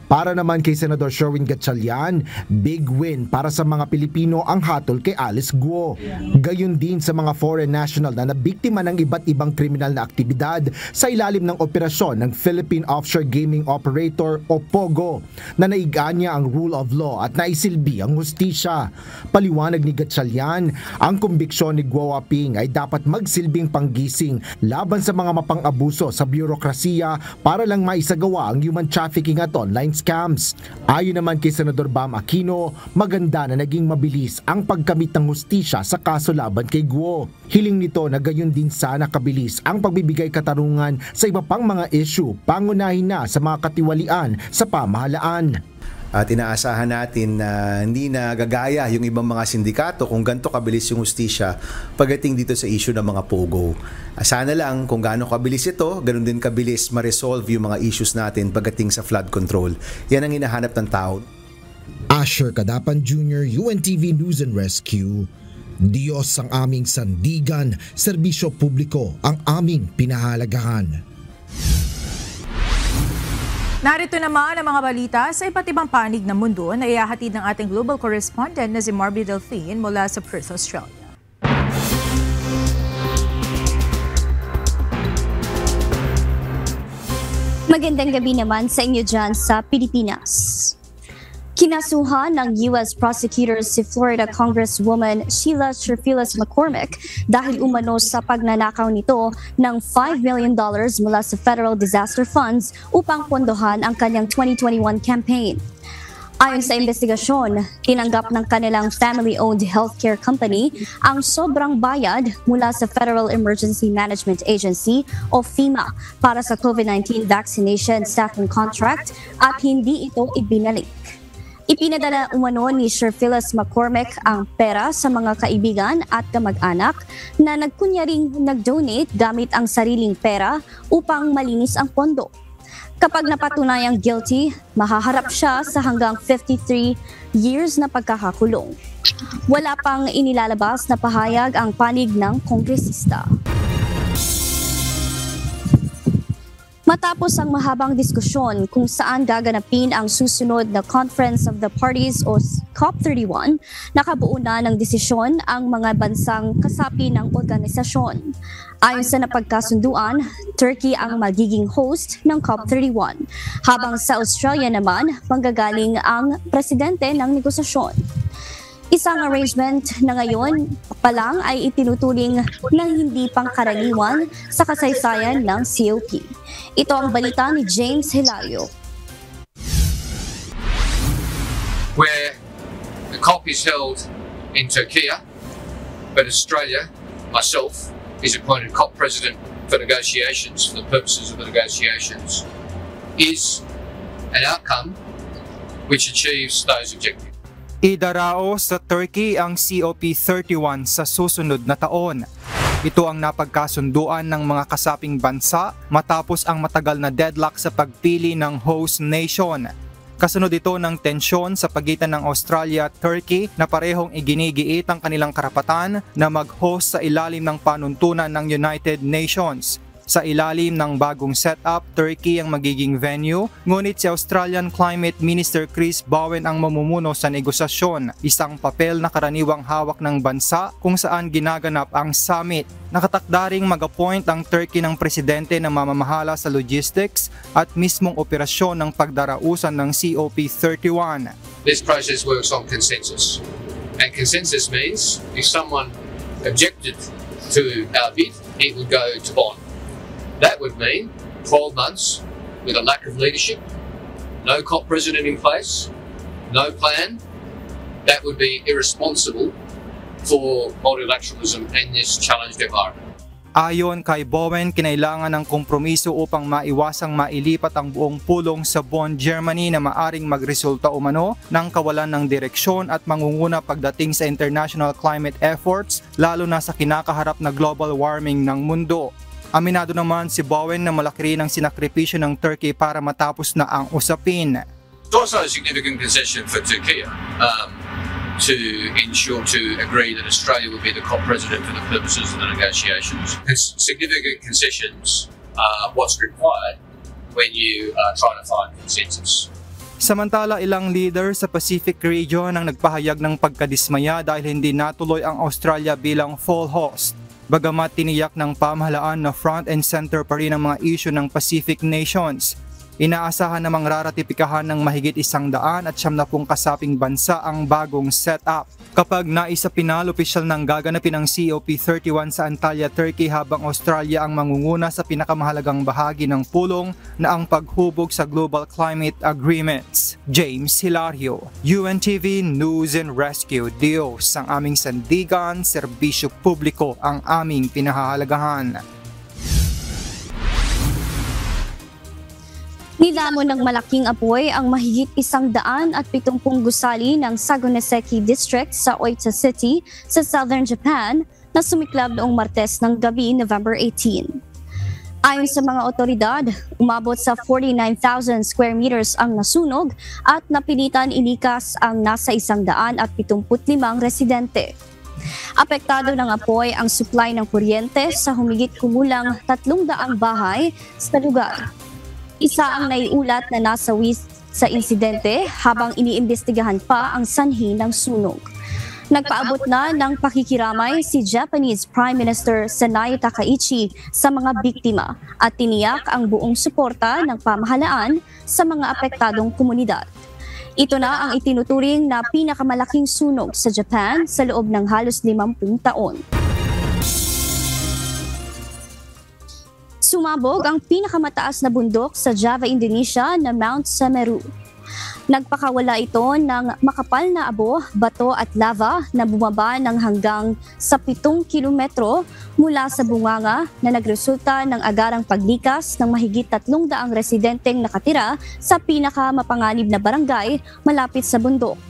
Para naman kay Senador Sherwin Gatchalian, big win para sa mga Pilipino ang hatol kay Alice Guo. Gayon din sa mga foreign national na nabiktima ng iba't ibang kriminal na aktibidad sa ilalim ng operasyon ng Philippine Offshore Gaming Operator o POGO na naigaan niya ang rule of law at naisilbi ang hustisya. Paliwanag ni Gatchalian, ang kumbiksyon ni Guo Huaping ay dapat magsilbing panggising laban sa mga mapang-abuso sa byurokrasiya para lang maisagawa ang human trafficking at online scams. Ayon naman kay Senador Bam Aquino, maganda na naging mabilis ang pagkamit ng hustisya sa kaso laban kay Guo. Hiling nito na gayon din sana kabilis ang pagbibigay katarungan sa iba pang mga issue, pangunahin na sa mga katiwalian sa pamahalaan. At inaasahan natin na hindi na gagaya yung ibang mga sindikato kung ganito kabilis yung hustisya pagdating dito sa issue ng mga POGO. Sana lang kung gaano kabilis ito, ganun din kabilis ma-resolve yung mga issues natin pagdating sa flood control. Yan ang hinahanap ng tao. Asher Kadapan Jr., UNTV News and Rescue. Diyos ang aming sandigan, serbisyo publiko ang aming pinahalagahan. Narito naman ang mga balita sa iba't ibang panig ng mundo na ihahatid ng ating global correspondent na si Marby Delphine mula sa Perth, Australia. Magandang gabi naman sa inyo dyan sa Pilipinas. Kinasuhan ng U.S. prosecutors si Florida Congresswoman Sheila Cherfilas McCormick dahil umano sa pagnanakaw nito ng $5 million mula sa Federal Disaster Funds upang pondohan ang kanyang 2021 campaign. Ayon sa investigasyon, tinanggap ng kanilang family-owned healthcare company ang sobrang bayad mula sa Federal Emergency Management Agency o FEMA para sa COVID-19 vaccination staffing contract at hindi ito ibinalik. Ipinadala umano ni Cherfilas McCormick ang pera sa mga kaibigan at kamag-anak na nagkunyaring nag-donate gamit ang sariling pera upang malinis ang pondo. Kapag napatunayang guilty, mahaharap siya sa hanggang 53 years na pagkakakulong. Wala pang inilalabas na pahayag ang panig ng kongresista. Matapos ang mahabang diskusyon kung saan gaganapin ang susunod na Conference of the Parties o COP31, nakabuo na ng desisyon ang mga bansang kasapi ng organisasyon. Ayon sa napagkasunduan, Turkey ang magiging host ng COP31, habang sa Australia naman manggagaling ang presidente ng negosasyon. Isang arrangement na ngayon pa lang ay itinuturing na hindi pangkaraniwan sa kasaysayan ng COP. Ito ang balita ni James Hilario. Where the COP is held in Turkey, but Australia, myself, is appointed COP President for negotiations, for the purposes of the negotiations, is an outcome which achieves those objectives. Idarao sa Turkey ang COP31 sa susunod na taon. Ito ang napagkasunduan ng mga kasaping bansa matapos ang matagal na deadlock sa pagpili ng host nation. Kasunod ito ng tensyon sa pagitan ng Australia at Turkey na parehong iginigiit ang kanilang karapatan na mag-host sa ilalim ng panuntunan ng United Nations. Sa ilalim ng bagong setup, Turkey ang magiging venue, ngunit si Australian Climate Minister Chris Bowen ang mamumuno sa negosasyon, isang papel na karaniwang hawak ng bansa kung saan ginaganap ang summit. Nakatakdaring mag-appoint ang Turkey ng presidente na mamamahala sa logistics at mismong operasyon ng pagdarausan ng COP31. This process works on consensus. And consensus means if someone objected to our bid, it would go to Bonn. That would mean 12 months with a lack of leadership, no COP president in place, no plan. That would be irresponsible for multilateralism in this challenged environment. Ayon kay Bowen, kinailangan ng kompromiso upang maiwasang mailipat ang buong pulong sa Bonn, Germany na maaring magresulta umano ng kawalan ng direksyon at mangunguna pagdating sa international climate efforts, lalo na sa kinakaharap na global warming ng mundo. Aminado naman si Bowen na malaki rin ang sinakripisyo ng Turkey para matapos na ang usapin. It's also a significant concession for Turkey to ensure to agree that Australia will be the COP president for the purposes of the negotiations. It's significant concessions are what's required when you are trying to find consensus. Samantala, ilang leader sa Pacific region ang nagpahayag ng pagkadismaya dahil hindi natuloy ang Australia bilang full host. Bagamat tiniyak ng pamahalaan na front and center pa rin ang mga issue ng Pacific nations, inaasahan namang raratipikahan ng mahigit 100 at 70 kasaping bansa ang bagong setup. Kapag naisapinal, opisyal nang gaganapin ang COP31 sa Antalya, Turkey habang Australia ang mangunguna sa pinakamahalagang bahagi ng pulong na ang paghubog sa Global Climate Agreements. James Hilario, UNTV News and Rescue. Diyos ang aming sandigan, serbisyo publiko ang aming pinahahalagahan. Nilamon ng malaking apoy ang mahigit 170 gusali ng Sagoneseki District sa Oita City sa southern Japan na sumiklab noong Martes ng gabi, November 18. Ayon sa mga otoridad, umabot sa 49,000 square meters ang nasunog at napilitan ilikas ang nasa 175 residente. Apektado ng apoy ang supply ng kuryente sa humigit kumulang 300 bahay sa lugar. Isa ang naiulat na nasawi sa insidente habang iniimbestigahan pa ang sanhi ng sunog. Nagpaabot na ng pakikiramay si Japanese Prime Minister Sanae Takaichi sa mga biktima at tiniyak ang buong suporta ng pamahalaan sa mga apektadong komunidad. Ito na ang itinuturing na pinakamalaking sunog sa Japan sa loob ng halos 50 taon. Sumabog ang pinakamataas na bundok sa Java, Indonesia na Mount Semeru. Nagpakawala ito ng makapal na abo, bato at lava na bumaba ng hanggang sa 7 kilometro mula sa bunganga na nagresulta ng agarang paglikas ng mahigit 300 residenteng nakatira sa pinakamapanganib na barangay malapit sa bundok.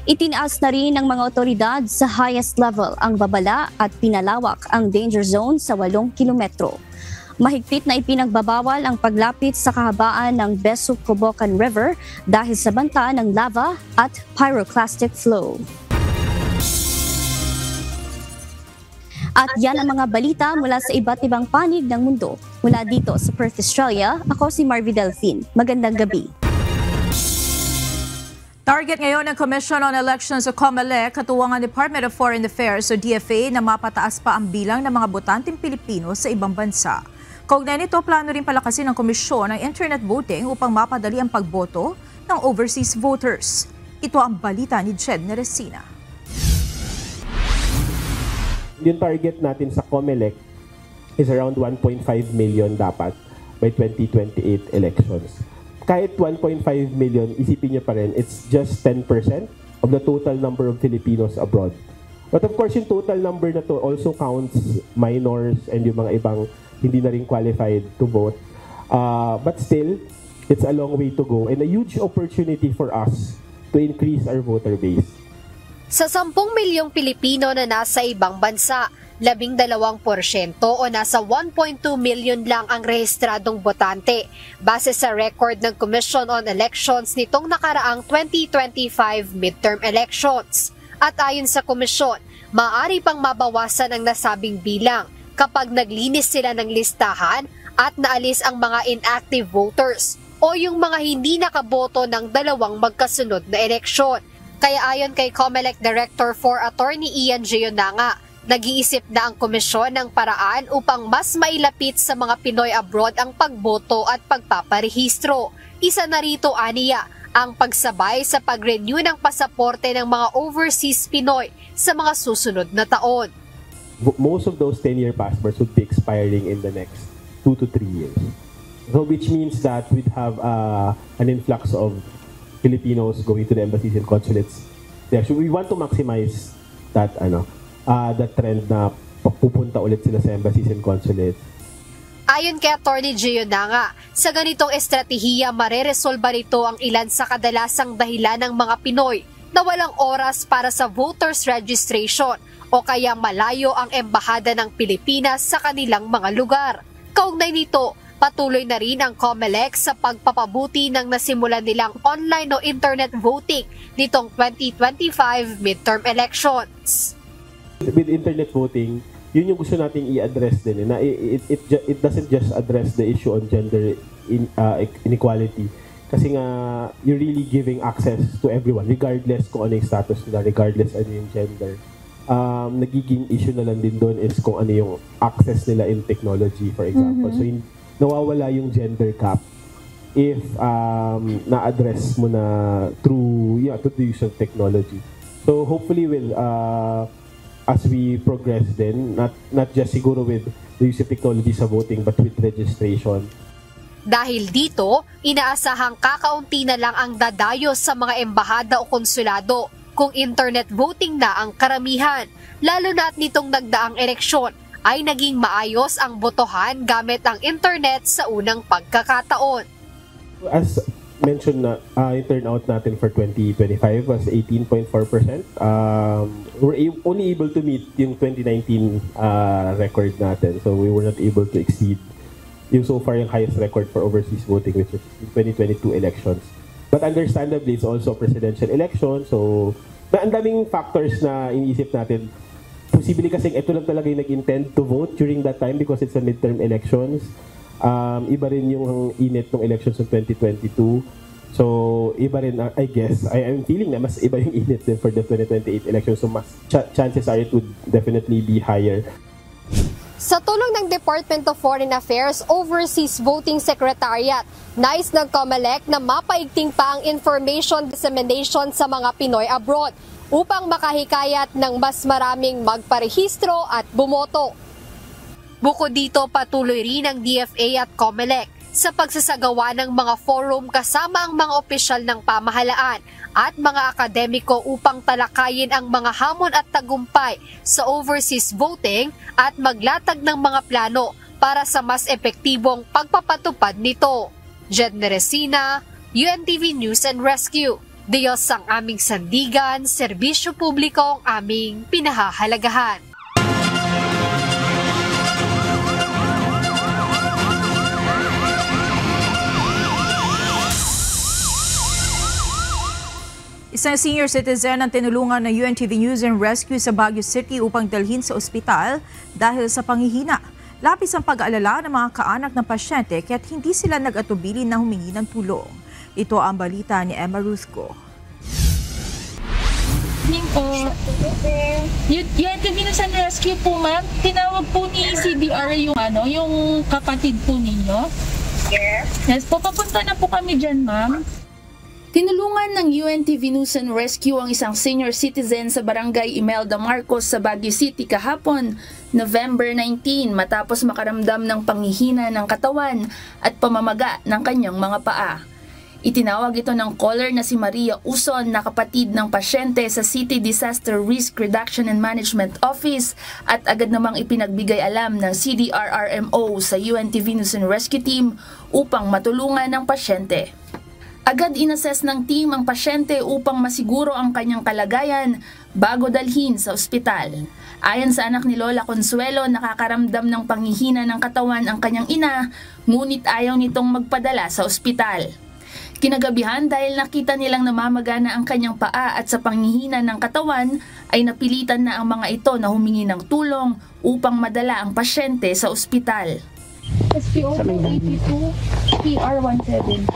Itinaas na rin ng mga otoridad sa highest level ang babala at pinalawak ang danger zone sa 8 kilometro. Mahigpit na ipinagbabawal ang paglapit sa kahabaan ng Besuk-Kobokan River dahil sa banta ng lava at pyroclastic flow. At yan ang mga balita mula sa iba't ibang panig ng mundo. Mula dito sa Perth, Australia, ako si Marvy Delphine. Magandang gabi. Target ngayon ng Commission on Elections o COMELEC, katuwang ang Department of Foreign Affairs o DFA na mapataas pa ang bilang ng mga botanteng Pilipino sa ibang bansa. Kaugnay nito, plano rin palakasin ng komisyon ang internet voting upang mapadali ang pagboto ng overseas voters. Ito ang balita ni Jed Neresina. Yung target natin sa COMELEC is around 1.5 million dapat by 2028 elections. Kahit 1.5 million, isipin nyo pa rin, it's just 10% of the total number of Filipinos abroad. But of course, yung total number na to also counts minors and yung mga ibang hindi na rin qualified to vote. But still, it's a long way to go and a huge opportunity for us to increase our voter base. Sa 10 milyong Pilipino na nasa ibang bansa, 12% o nasa 1.2 million lang ang rehistradong botante base sa record ng Commission on Elections nitong nakaraang 2025 midterm elections. At ayon sa komisyon, maaari pang mabawasan ang nasabing bilang kapag naglinis sila ng listahan at naalis ang mga inactive voters o yung mga hindi nakaboto ng dalawang magkasunod na eleksyon. Kaya ayon kay COMELEC Director for Attorney Ian Gionanga, nag-iisip na ang komisyon ng paraan upang mas mailapit sa mga Pinoy abroad ang pagboto at pagpaparehistro. Isa na rito, aniya, ang pagsabay sa pag-renew ng pasaporte ng mga overseas Pinoy sa mga susunod na taon. Most of those 10-year passports would be expiring in the next 2 to 3 years. So which means that we'd have an influx of Filipinos going to the embassies and consulates there. So we want to maximize that that trend na pupunta ulit sila sa embassies and consulates. Ayon kay Atty. Gionanga, sa ganitong estratehiya mareresolba nito ang ilan sa kadalasang dahilan ng mga Pinoy na walang oras para sa voters registration o kaya malayo ang embahada ng Pilipinas sa kanilang mga lugar. Kaugnay nito, patuloy na rin ang COMELEC sa pagpapabuti ng nasimulan nilang online o internet voting nitong 2025 midterm elections. With internet voting, yun yung gusto nating i-address din. Na it doesn't just address the issue on gender inequality. Kasi nga, you're really giving access to everyone, regardless kung ano yung status nila, regardless ano yung gender. Nagiging issue na lang din doon is kung ano yung access nila in technology, for example. So, nawawala yung gender cap if na-address mo na through the use of technology. So, hopefully, as we progress din, not just siguro with the use of technology sa voting, but with registration. Dahil dito, inaasahang kakaunti na lang ang dadayo sa mga embahada o konsulado kung internet voting na ang karamihan, lalo na at nitong nagdaang eleksyon ay naging maayos ang botohan gamit ang internet sa unang pagkakataon. As mentioned na, yung turnout natin for 2025 was 18.4%. We're only able to meet yung 2019 record natin. So we were not able to exceed yung so far yung highest record for overseas voting, which is 2022 elections. But understandably, it's also a presidential election. So ang daming factors na iniisip natin. Posible kasi ito lang talaga yung nag-intend to vote during that time because it's a midterm elections. Iba rin yung init ng elections ng 2022. So, iba rin, I guess, I'm feeling na mas iba yung init din for the 2028 elections. So, mas chances are it would definitely be higher. Sa tulong ng Department of Foreign Affairs Overseas Voting Secretariat, nais ng COMELEC na mapaigting pa ang information dissemination sa mga Pinoy abroad upang makahikayat ng mas maraming magparehistro at bumoto. Bukod dito, patuloy rin ang DFA at COMELEC sa pagsasagawa ng mga forum kasama ang mga opisyal ng pamahalaan at mga akademiko upang talakayin ang mga hamon at tagumpay sa overseas voting at maglatag ng mga plano para sa mas epektibong pagpapatupad nito. Jedne Resina, UNTV News and Rescue. Diyos ang aming sandigan, serbisyo publiko ang aming pinahahalagahan. Isang senior citizen ang tinulungan ng UNTV News and Rescue sa Baguio City upang dalhin sa ospital dahil sa panghihina. Labis ang pag-aalala ng mga kaanak ng pasyente kaya't hindi sila nag-atubili na humingi ng tulong. Ito ang balita ni Emma Ruthko. UNTV News and Rescue po, ma'am. Tinawag po ni CBR yung kapatid po ninyo. Yes po, papunta na po kami dyan, ma'am. Tinulungan ng UNTV News and Rescue ang isang senior citizen sa barangay Imelda Marcos sa Baguio City kahapon, November 19, matapos makaramdam ng panghihina ng katawan at pamamaga ng kanyang mga paa. Itinawag ito ng caller na si Maria Uson na kapatid ng pasyente sa City Disaster Risk Reduction and Management Office at agad namang ipinagbigay alam ng CDRRMO sa UNTV News and Rescue Team upang matulungan ang pasyente. Agad inassess ng team ang pasyente upang masiguro ang kanyang kalagayan bago dalhin sa ospital. Ayon sa anak ni Lola Consuelo, nakakaramdam ng panghihina ng katawan ang kanyang ina, ngunit ayaw nitong magpadala sa ospital. Kinagabihan dahil nakita nilang namamagana ang kanyang paa at sa panghihina ng katawan ay napilitan na ang mga ito na humingi ng tulong upang madala ang pasyente sa ospital. SPO 82, PR 170.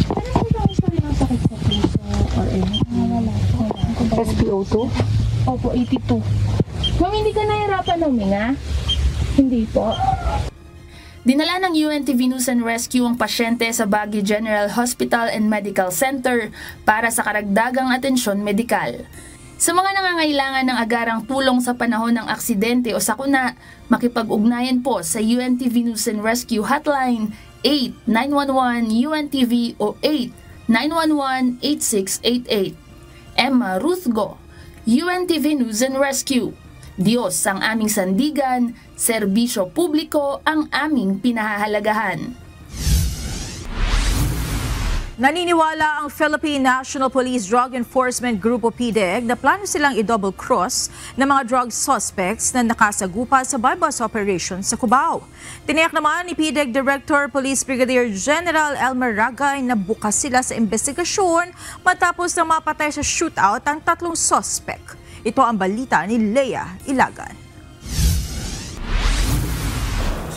Ano po yung history ng sakit sa puso or SPO 2? Opo, 82. Ma'am, hindi ka nahirapan huminga? Hindi po. Dinala ng UNTV News and Rescue ang pasyente sa Baguio General Hospital and Medical Center para sa karagdagang atensyon medikal. Sa mga nangangailangan ng agarang tulong sa panahon ng aksidente o sakuna, makipag-ugnayan po sa UNTV News and Rescue Hotline 8911-UNTV o 8911-8688. Emma Ruthgo, UNTV News and Rescue. Diyos ang aming sandigan, serbisyo publiko ang aming pinahahalagahan. Naniniwala ang Philippine National Police Drug Enforcement Group o PDEG na plano silang i-double cross ng mga drug suspects na nakasagupa sa bypass operation sa Cubao. Tiniyak naman ni PDEG Director Police Brigadier General Elmer Ragay na bukas sila sa investigasyon matapos na mapatay sa shootout ang 3 suspect. Ito ang balita ni Leia Ilagan.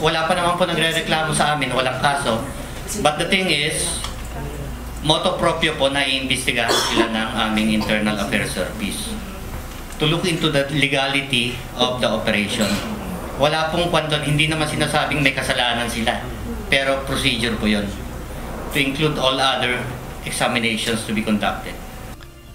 Wala pa naman po nagre-reklamo sa amin, walang kaso. But the thing is, moto proprio po na iimbestigahan sila ng aming Internal Affairs Service to look into the legality of the operation. Wala pong hindi naman sinasabing may kasalanan sila, pero procedure po yun to include all other examinations to be conducted.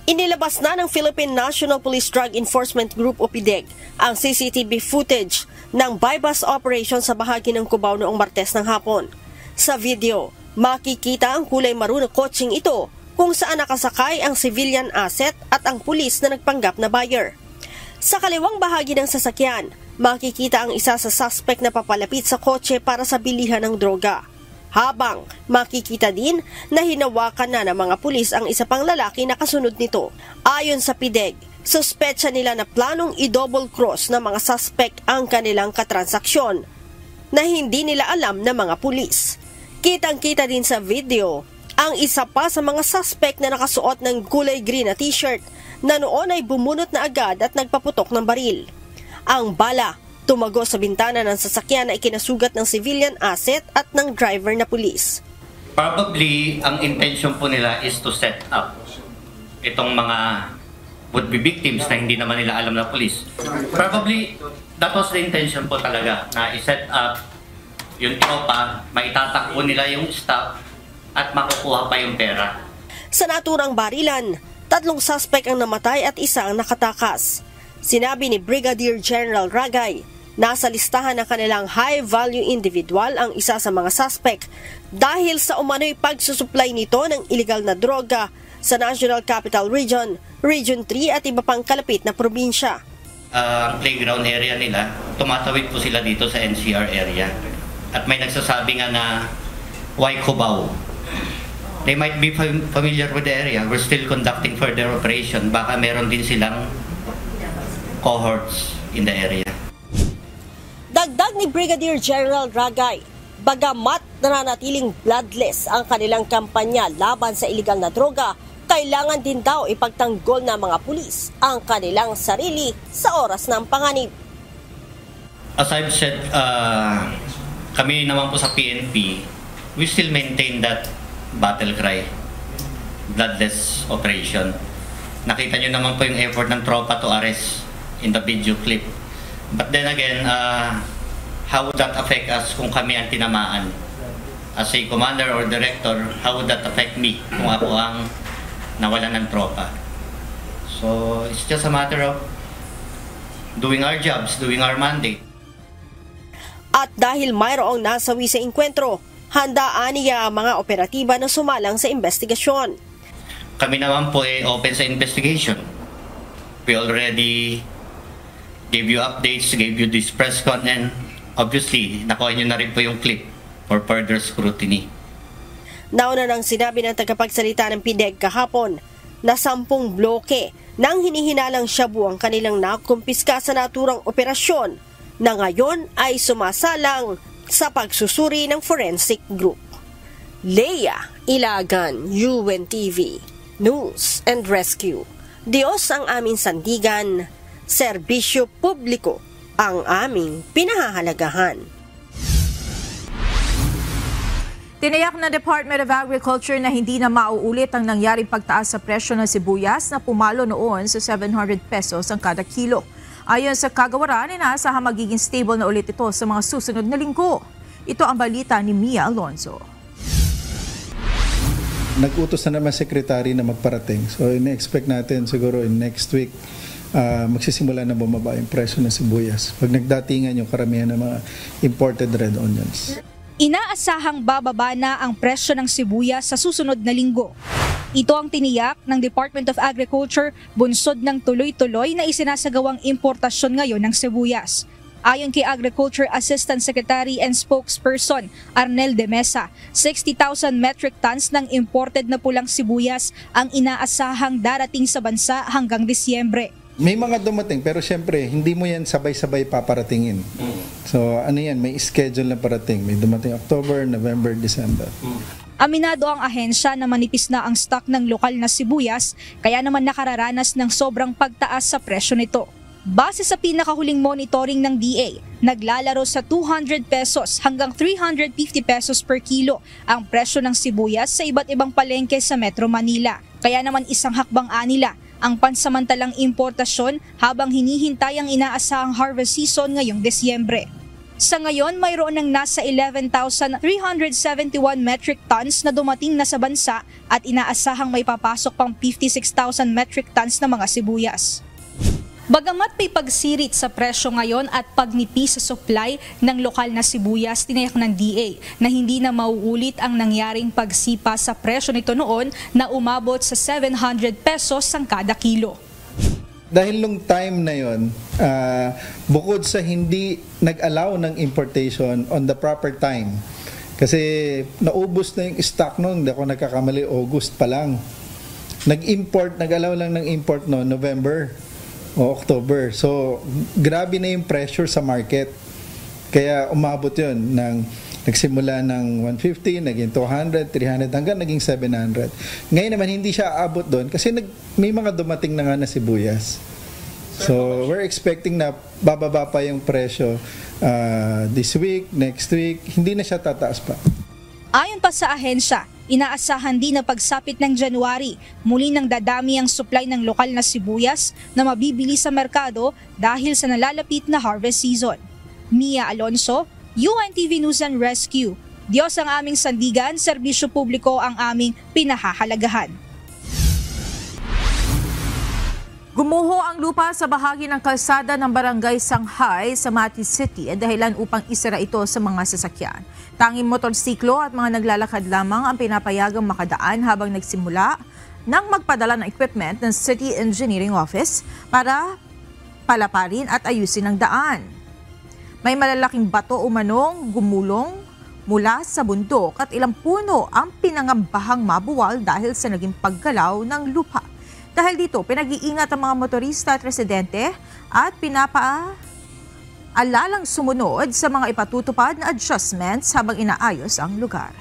Inilabas na ng Philippine National Police Drug Enforcement Group o PDEG ang CCTV footage ng bypass operation sa bahagi ng Cubao noong Martes ng hapon. Sa video, makikita ang kulay maroon na kotseng ito kung saan nakasakay ang civilian asset at ang pulis na nagpanggap na buyer. Sa kaliwang bahagi ng sasakyan, makikita ang isa sa suspect na papalapit sa kotse para sa bilihan ng droga. Habang makikita din na hinawakan na ng mga pulis ang isa pang lalaki na kasunod nito. Ayon sa PDEG, suspetsa nila na planong i-double cross ng mga suspect ang kanilang katransaksyon na hindi nila alam ng mga pulis. Kitang-kita din sa video ang isa pa sa mga suspect na nakasuot ng kulay green na t-shirt na noon ay bumunot na agad at nagpaputok ng baril. Ang bala tumago sa bintana ng sasakyan na ikinasugat ng civilian asset at ng driver na pulis. Probably, ang intention po nila is to set up itong mga would-be victims na hindi naman nila alam na pulis. Probably, that was the intention po talaga, na i-set up yung tropa, maitatakbo nila yung staff at makukuha pa yung pera. Sa naturang barilan, 3 suspect ang namatay at isa ang nakatakas. Sinabi ni Brigadier General Ragay, nasa listahan ng kanilang high-value individual ang isa sa mga suspect dahil sa umano'y pagsusupply nito ng illegal na droga sa National Capital Region, Region 3 at iba pang kalapit na probinsya. Ang playground area nila, tumatawid po sila dito sa NCR area. At may nagsasabi nga na, why Cubao? They might be familiar with the area. We're still conducting further operation. Baka meron din silang cohorts in the area. Dagdag ni Brigadier General Ragay, bagamat nananatiling bloodless ang kanilang kampanya laban sa iligal na droga, kailangan din daw ipagtanggol ng mga pulis ang kanilang sarili sa oras ng panganib. As I've said, kami naman po sa PNP, we still maintain that battle cry, bloodless operation. Nakita nyo naman po yung effort ng tropa to arrest in the video clip. But then again, how would that affect us kung kami ang tinamaan? As a commander or director, how would that affect me kung ako ang nawalan ng tropa? So, it's just a matter of doing our jobs, doing our mandate. At dahil mayroong nasawi sa inkwentro, handaan niya ang mga operatiba na sumalang sa investigasyon. Kami naman po ay open sa investigation. We already gave you updates, gave you this press con, and obviously, nakuha nyo na rin po yung clip for further scrutiny. Nauna nang sinabi ng tagapagsalita ng PDEG kahapon na 10 bloke nang hinihinalang shabu ang kanilang nakumpiska sa naturang operasyon na ngayon ay sumasalang sa pagsusuri ng forensic group. Leia Ilagan, UNTV News and Rescue. Diyos ang aming sandigan, serbisyo publiko ang aming pinahahalagahan. Tinayak ng Department of Agriculture na hindi na mauulit ang nangyaring pagtaas sa presyo ng sibuyas na pumalo noon sa 700 pesos ang kada kilo. Ayon sa kagawaran, inaasahan magiging stable na ulit ito sa mga susunod na linggo. Ito ang balita ni Mia Alonzo. Nag-utos na naman secretary na magparating. So ina-expect natin siguro in next week magsisimula na bumaba yung presyo ng sibuyas. Pag nagdatingan yung karamihan ng mga imported red onions. Inaasahang bababa na ang presyo ng sibuyas sa susunod na linggo. Ito ang tiniyak ng Department of Agriculture bunsod ng tuloy-tuloy na isinasagawang importasyon ngayon ng sibuyas. Ayon kay Agriculture Assistant Secretary and Spokesperson Arnel de Mesa, 60,000 metric tons ng imported na pulang sibuyas ang inaasahang darating sa bansa hanggang Disyembre. May mga dumating pero syempre hindi mo yan sabay-sabay paparatingin. So ano yan, may schedule na parating. May dumating October, November, December. Aminado ang ahensya na manipis na ang stock ng lokal na sibuyas kaya naman nakararanas ng sobrang pagtaas sa presyo nito. Base sa pinakahuling monitoring ng DA, naglalaro sa 200 pesos hanggang 350 pesos per kilo ang presyo ng sibuyas sa iba't ibang palengke sa Metro Manila. Kaya naman isang hakbang nila ang pansamantalang importasyon habang hinihintay ang inaasahang harvest season ngayong Disyembre. Sa ngayon, mayroon ng nasa 11,371 metric tons na dumating na sa bansa at inaasahang may papasok pang 56,000 metric tons na mga sibuyas. Bagamat may pagsirit sa presyo ngayon at pagnipis sa supply ng lokal na sibuyas, tinayak ng DA na hindi na mauulit ang nangyaring pagsipa sa presyo nito noon na umabot sa 700 pesos ang kada kilo. Dahil nung time na yon, bukod sa hindi nag-allow ng importation on the proper time, kasi naubos na yung stock noon, hindi ako nagkakamali, August pa lang. Nag-allow lang ng import noon, November o October. So, grabe na yung pressure sa market. Kaya umabot yun ng nagsimula ng 150, naging 200, 300, hanggang naging 700. Ngayon naman, hindi siya aabot doon kasi may mga dumating na nga na sibuyas. So, we're expecting na bababa pa yung presyo this week, next week. Hindi na siya tataas pa. Ayon pa sa ahensya, inaasahan din na pagsapit ng January, muli nang dadami ang supply ng lokal na sibuyas na mabibili sa merkado dahil sa nalalapit na harvest season. Mia Alonzo, UNTV News and Rescue. Diyos ang aming sandigan, serbisyo publiko ang aming pinahahalagahan. Gumuho ang lupa sa bahagi ng kalsada ng Barangay Sanghay sa Mati City at dahilan upang isara ito sa mga sasakyan. Tanging motorsiklo at mga naglalakad lamang ang pinapayagang makadaan habang nagsimula ng magpadala ng equipment ng City Engineering Office para palaparin at ayusin ang daan. May malalaking bato umanong gumulong mula sa bundok at ilang puno ang pinangambahang mabuwal dahil sa naging paggalaw ng lupa. Dahil dito, pinag-iingat ang mga motorista at residente at alalang sumunod sa mga ipatutupad na adjustments habang inaayos ang lugar.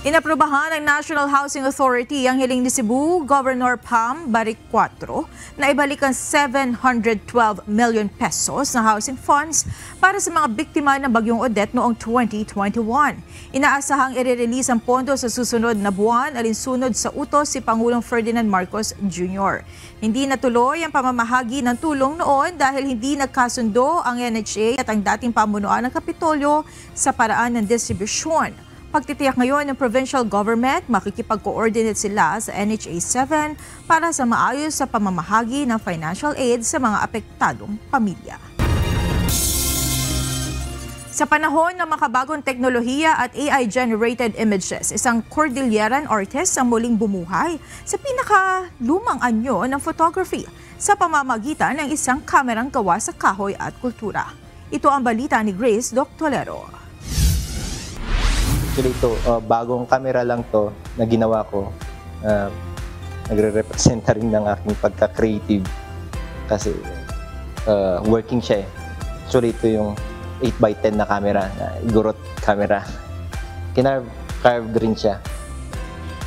Inaprubahan ng National Housing Authority ang hiling ni Cebu Governor Pam Barik 4 na ibalik ang 712 million pesos na housing funds para sa mga biktima ng Bagyong Odette noong 2021. Inaasahang i-release ang pondo sa susunod na buwan alinsunod sa utos si Pangulong Ferdinand Marcos Jr. Hindi natuloy ang pamamahagi ng tulong noon dahil hindi nagkasundo ang NHA at ang dating pamunuan ng Kapitolyo sa paraan ng distribusyon. Pagtitiyak ngayon ng provincial government, makikipag-coordinate sila sa NHA 7 para sa maayos sa pamamahagi ng financial aid sa mga apektadong pamilya. Sa panahon ng makabagong teknolohiya at AI-generated images, isang Cordilleran artist ang muling bumuhay sa pinakalumang anyo ng photography sa pamamagitan ng isang kamerang gawa sa kahoy at kultura. Ito ang balita ni Grace Doc Tolero. Actually ito, bagong camera lang to na ginawa ko. Nagre-representa rin ng aking pagka-creative kasi working siya eh. Actually ito yung 8x10 na camera, na Igorot camera. Carved rin siya.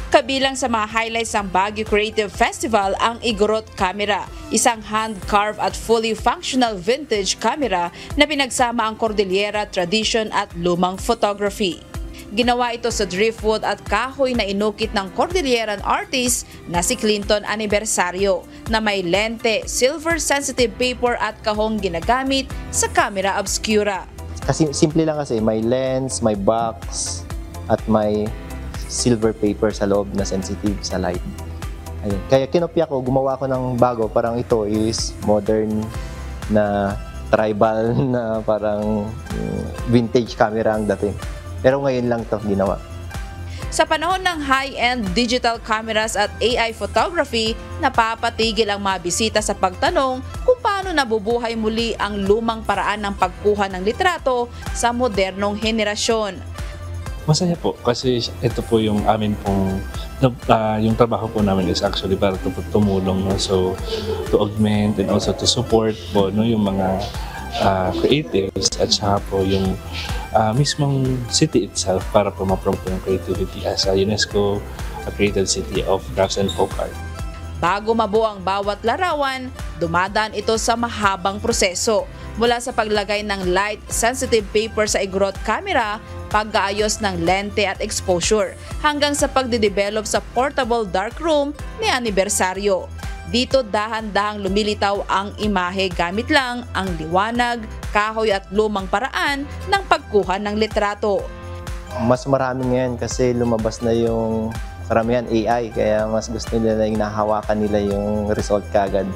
Kabilang sa mga highlights ng Baguio Creative Festival ang Igorot camera, isang hand-carved at fully functional vintage camera na pinagsama ang Cordillera tradition at lumang photography. Ginawa ito sa driftwood at kahoy na inukit ng Cordilleran artist na si Clinton Aniversario na may lente, silver sensitive paper at kahong ginagamit sa camera obscura. Kasi simple lang kasi, may lens, may box, at may silver paper sa loob na sensitive sa light. Ayun. Kaya kinopya ko, gumawa ko ng bago, parang ito is modern na tribal na parang vintage camera ang dating. Pero ngayon lang to ginawa. Sa panahon ng high-end digital cameras at AI photography, napapatigil ang mga bisita sa pagtanong kung paano nabubuhay muli ang lumang paraan ng pagkuha ng litrato sa modernong henerasyon. Masaya po kasi ito po yung amin pong yung trabaho po namin is actually para tumulong, no? So to augment and also to support po, no, yung mga creatives at saka po yung mismong city itself para po ma-promote yung creativity as a UNESCO Creative City of Crafts and Folk Art. Bago mabuo ang bawat larawan, dumadaan ito sa mahabang proseso mula sa paglagay ng light-sensitive paper sa Igorot camera, pag-aayos ng lente at exposure, hanggang sa pagde-develop sa portable darkroom ni Aniversario. Dito dahan-dahang lumilitaw ang imahe gamit lang ang liwanag, kahoy at lumang paraan ng pagkuha ng litrato. Mas marami ngayon kasi lumabas na yung karamihan AI, kaya mas gusto nila na yung nahawakan nila yung result kagad.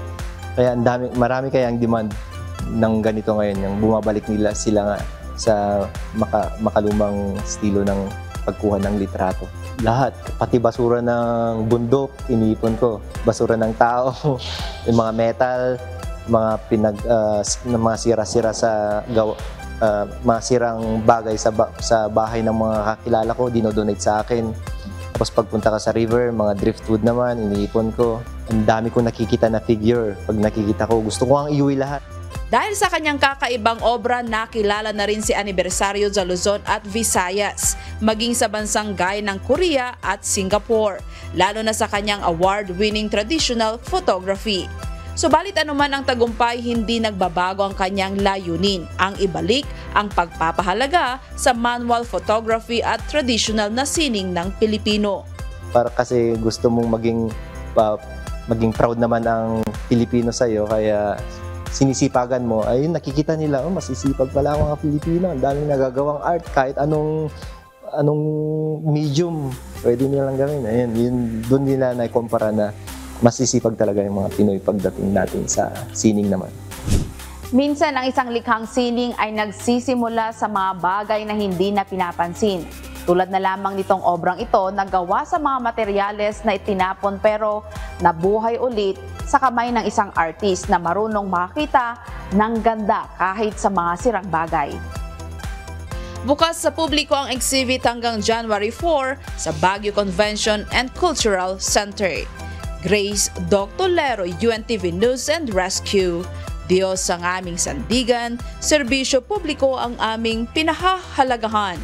Kaya marami kaya ang demand ng ganito ngayon, yung bumabalik nila sila nga sa makalumang estilo ng pagkuha ng litrato. Lahat, pati basura ng bundok, inipon ko. Basura ng tao, yung mga metal, mga sira-sira sa mga sirang bagay sa bahay ng mga kakilala ko, dinodonate sa akin. Tapos pagpunta ka sa river, mga driftwood naman, iniipon ko. Ang dami kong nakikita na figure. Pag nakikita ko, gusto ko ang iuwi lahat. Dahil sa kanyang kakaibang obra, nakilala na rin si Aniversario sa Luzon at Visayas, maging sa bansang gaya ng Korea at Singapore, lalo na sa kanyang award-winning traditional photography. Subalit anuman ang tagumpay, hindi nagbabago ang kanyang layunin, ang ibalik ang pagpapahalaga sa manual photography at traditional na sining ng Pilipino. Para kasi gusto mong maging proud naman ang Pilipino sa'yo, kaya sinisipagan mo, ayun, nakikita nila, oh, masisipag pala ang mga Pilipino, ang daming nagagawang art, kahit anong medium pwede nilang gawin. Ayun, doon nila na-compara na masisipag talaga yung mga Pinoy pagdating natin sa sining naman. Minsan, ang isang likhang sining ay nagsisimula sa mga bagay na hindi na pinapansin. Tulad na lamang nitong obrang ito na gawa sa mga materyales na itinapon pero nabuhay ulit sa kamay ng isang artist na marunong makakita ng ganda kahit sa mga sirang bagay. Bukas sa publiko ang exhibit hanggang January 4 sa Baguio Convention and Cultural Center. Grace Doctolero, UNTV News and Rescue. Diyos ang aming sandigan, serbisyo publiko ang aming pinahahalagahan.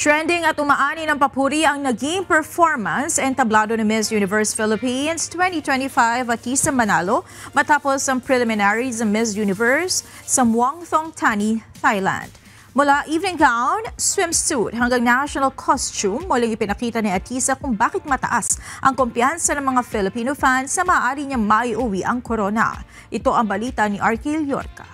Trending at umaani ng papuri ang naging performance and tablado ni Miss Universe Philippines 2025 Atisa Manalo matapos ang preliminaries ng Miss Universe sa Muang Thong Thani, Thailand. Mula evening gown, swimsuit hanggang national costume, muling ipinakita ni Atisa kung bakit mataas ang kumpiyansa ng mga Filipino fans sa maaari niyang maiuwi ang corona. Ito ang balita ni Arkil Yorka.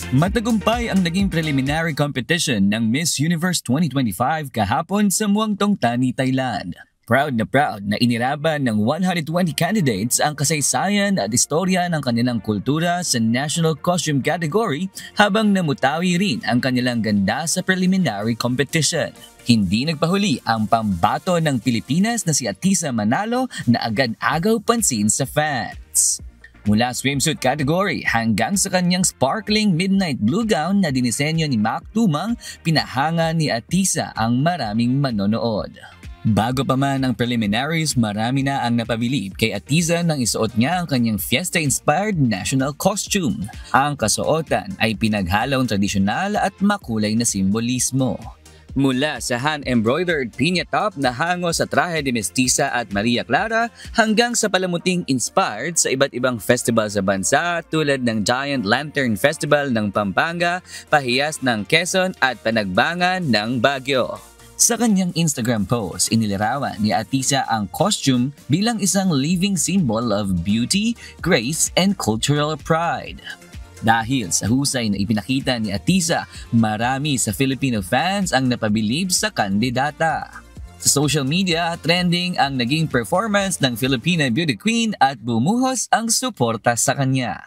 Matagumpay ang naging preliminary competition ng Miss Universe 2025 kahapon sa Muang Thong Thani, Thailand. Proud na iniraban ng 120 candidates ang kasaysayan at istorya ng kanilang kultura sa national costume category habang namutawi rin ang kanilang ganda sa preliminary competition. Hindi nagpahuli ang pambato ng Pilipinas na si Atisa Manalo na agad-agaw pansin sa fans. Mula swimsuit category hanggang sa kanyang sparkling midnight blue gown na dinisenyo ni Mac Tumang, pinahanga ni Atisa ang maraming manonood. Bago pa man ang preliminaries, marami na ang napabilib kay Atiza nang isuot niya ang kanyang fiesta-inspired national costume. Ang kasuotan ay pinaghalong tradisyonal at makulay na simbolismo. Mula sa hand-embroidered pinya top na hango sa traje de mestiza at Maria Clara hanggang sa palamuting inspired sa iba't ibang festival sa bansa tulad ng Giant Lantern Festival ng Pampanga, Pahiyas ng Quezon at Panagbangan ng Baguio. Sa kanyang Instagram post, inilarawan ni Atiza ang costume bilang isang living symbol of beauty, grace, and cultural pride. Dahil sa husay na ipinakita ni Atiza, marami sa Filipino fans ang napabilib sa kandidata. Sa social media, trending ang naging performance ng Filipina beauty queen at bumuhos ang suporta sa kanya.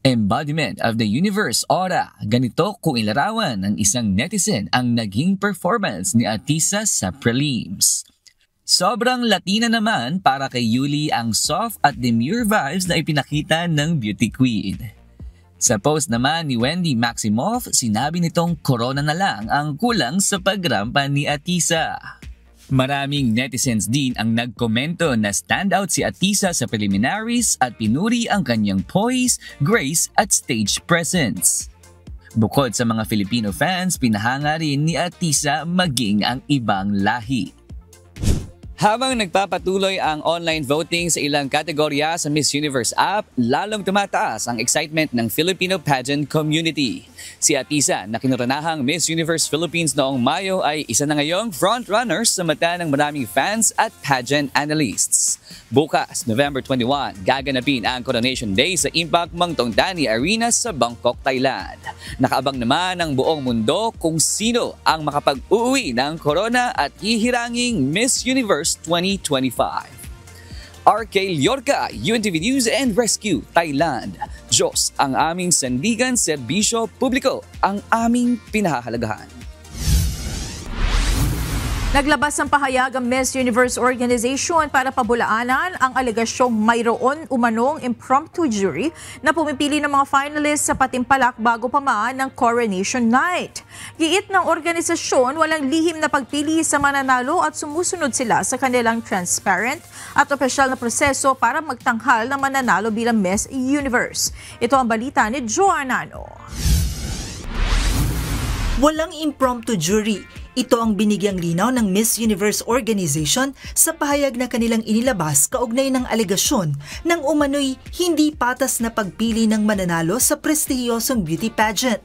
Embodiment of the universe aura, ganito kung ilarawan ng isang netizen ang naging performance ni Atiza sa prelims. Sobrang Latina naman para kay Yuli ang soft at demure vibes na ipinakita ng beauty queen. Sa post naman ni Wendy Maximoff, sinabi nitong corona na lang ang kulang sa pagrampa ni Atiza. Maraming netizens din ang nagkomento na standout si Atiza sa preliminaries at pinuri ang kanyang poise, grace at stage presence. Bukod sa mga Filipino fans, pinahanga rin ni Atiza maging ang ibang lahi. Habang nagpapatuloy ang online voting sa ilang kategorya sa Miss Universe app, lalong tumataas ang excitement ng Filipino pageant community. Si Atiza na kinuranahang Miss Universe Philippines noong Mayo ay isa na ngayong frontrunners sa mata ng maraming fans at pageant analysts. Bukas, November 21, gaganapin ang Coronation Day sa Impact Mang Thong Thani Arena sa Bangkok, Thailand. Nakaabang naman ang buong mundo kung sino ang makapag-uwi ng corona at hihiranging Miss Universe 2025. RK Liorca, UNTV News and Rescue, Thailand. Diyos ang aming sandigan, serbisyo publiko ang aming pinahahalagahan. Naglabas ng pahayag ang Miss Universe Organization para pabulaanan ang alegasyong mayroon umanong impromptu jury na pumipili ng mga finalists sa patimpalak bago pa man ng Coronation Night. Giit ng organisasyon, walang lihim na pagpili sa mananalo at sumusunod sila sa kanilang transparent at opisyal na proseso para magtanghal na mananalo bilang Miss Universe. Ito ang balita ni Joanano. Walang impromptu jury. Ito ang binigyang linaw ng Miss Universe Organization sa pahayag na kanilang inilabas kaugnay ng alegasyon ng umano'y hindi patas na pagpili ng mananalo sa prestihiyosong beauty pageant.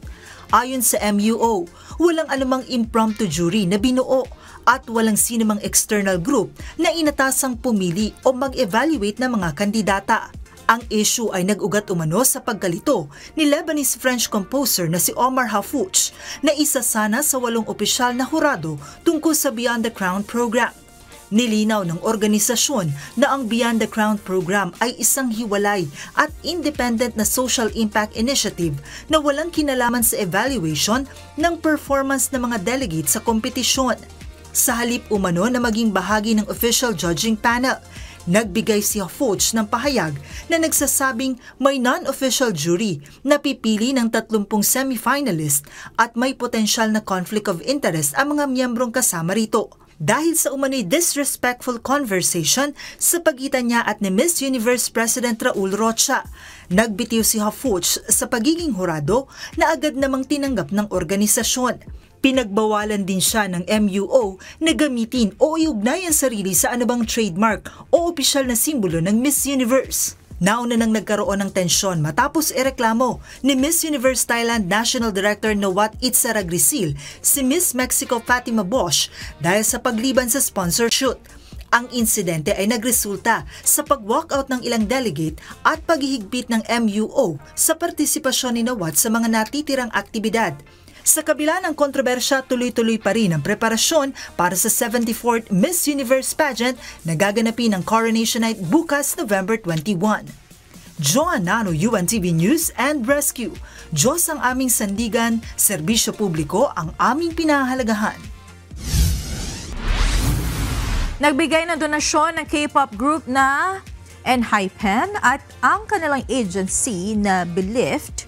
Ayon sa MUO, walang anumang impromptu jury na binuo at walang sinumang external group na inatasang pumili o mag-evaluate ng mga kandidata. Ang issue ay nag-ugat umano sa pagkalito ni Lebanese-French composer na si Omar Hafouch na isa sana sa 8 opisyal na hurado tungkol sa Beyond the Crown program. Nilinaw ng organisasyon na ang Beyond the Crown program ay isang hiwalay at independent na social impact initiative na walang kinalaman sa evaluation ng performance ng mga delegates sa kompetisyon. Sa halip umano na maging bahagi ng official judging panel, nagbigay si Hafouch ng pahayag na nagsasabing may non-official jury na pipili ng 30 semi-finalist at may potensyal na conflict of interest ang mga miyembrong kasama rito. Dahil sa umano'y disrespectful conversation sa pagitan niya at ni Miss Universe President Raul Rocha, nagbitiw si Hafouch sa pagiging hurado na agad namang tinanggap ng organisasyon. Pinagbawalan din siya ng MUO na gamitin o iugnay ang sarili sa anumang trademark o opisyal na simbolo ng Miss Universe. Nauna nang nagkaroon ng tensyon matapos ireklamo ni Miss Universe Thailand National Director Nawat Itzaragrisil si Miss Mexico Fatima Bosch dahil sa pagliban sa sponsor shoot. Ang insidente ay nagresulta sa pag-walkout ng ilang delegate at paghihigpit ng MUO sa partisipasyon ni Nawat sa mga natitirang aktibidad. Sa kabila ng kontrobersya, tuloy-tuloy pa rin ang preparasyon para sa 74th Miss Universe pageant na gaganapin ng Coronation Night bukas November 21. Joanano, UNTV News and Rescue. Diyos ang aming sandigan, serbisyo publiko ang aming pinahahalagahan. Nagbigay ng donasyon ng K-pop group na ENHYPEN at ang kanilang agency na Belift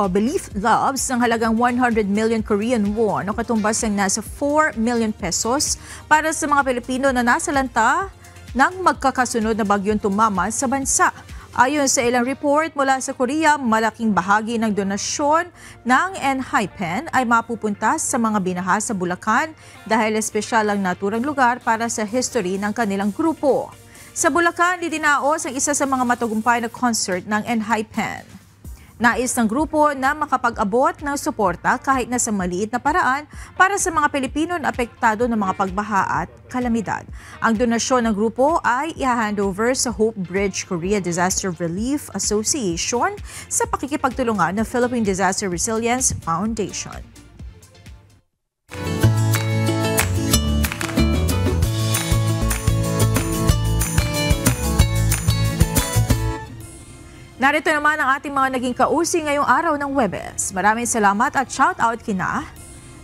Belief Loves ng halagang 100 million Korean won o katumbas ng nasa 4 million pesos para sa mga Pilipino na nasa lanta ng magkakasunod na bagyong tumama sa bansa. Ayon sa ilang report mula sa Korea, malaking bahagi ng donasyon ng ENHYPEN ay mapupunta sa mga binaha sa Bulacan dahil espesyal ang naturang lugar para sa history ng kanilang grupo. Sa Bulacan, idinaos ang isa sa mga matagumpay na concert ng ENHYPEN. Nais ng grupo na makapag-abot ng suporta kahit na sa maliit na paraan para sa mga Pilipino na apektado ng mga pagbaha at kalamidad. Ang donasyon ng grupo ay i-handover sa Hope Bridge Korea Disaster Relief Association sa pakikipagtulungan ng Philippine Disaster Resilience Foundation. Narito naman ang ating mga naging kausi ngayong araw ng Huwebes. Maraming salamat at shoutout kina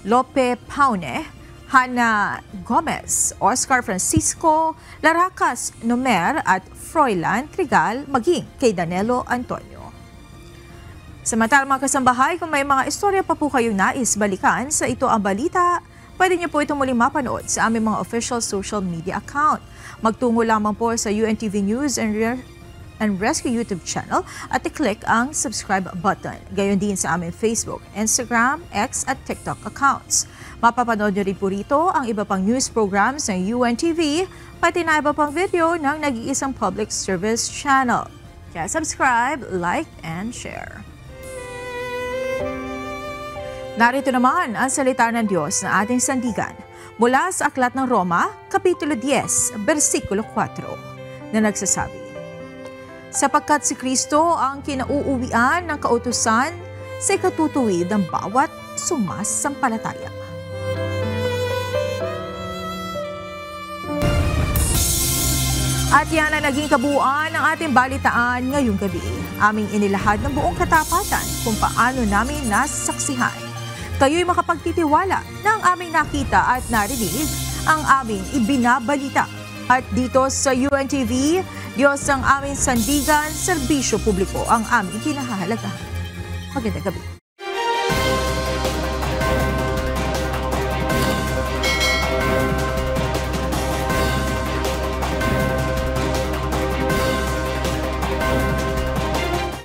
Lope Paune, Hana Gomez, Oscar Francisco, Laracas Nomer at Froilan Trigal, maging kay Danelo Antonio. Samantalang mga kasambahay, kung may mga istorya pa po kayong nais balikan sa Ito Ang Balita, pwede niyo po itong muling mapanood sa aming mga official social media account. Magtungo lamang po sa UNTV News and Rescue YouTube channel at i-click ang subscribe button. Gayon din sa aming Facebook, Instagram, X at TikTok accounts. Mapapanood nyo rin po rito ang iba pang news programs ng UNTV, pati na iba pang video ng nag-iisang public service channel. Kaya subscribe, like, and share. Narito naman ang salita ng Diyos na ating sandigan mula sa Aklat ng Roma, Kapitulo 10, versikulo 4, na nagsasabi, sapagkat si Kristo ang kinauuwian ng kautusan sa ikatutuwid ng bawat sumasampalataya. At yan ang naging kabuuan ng ating balitaan ngayong gabi. Aming inilahad ng buong katapatan kung paano namin nasaksihan. Kayo'y makapagtitiwala na ang aming nakita at narinig ang aming ibinabalita. At dito sa UNTV, Diyos ang aming sandigan, serbisyo publiko ang aming pinahahalagahan. Magandang gabi.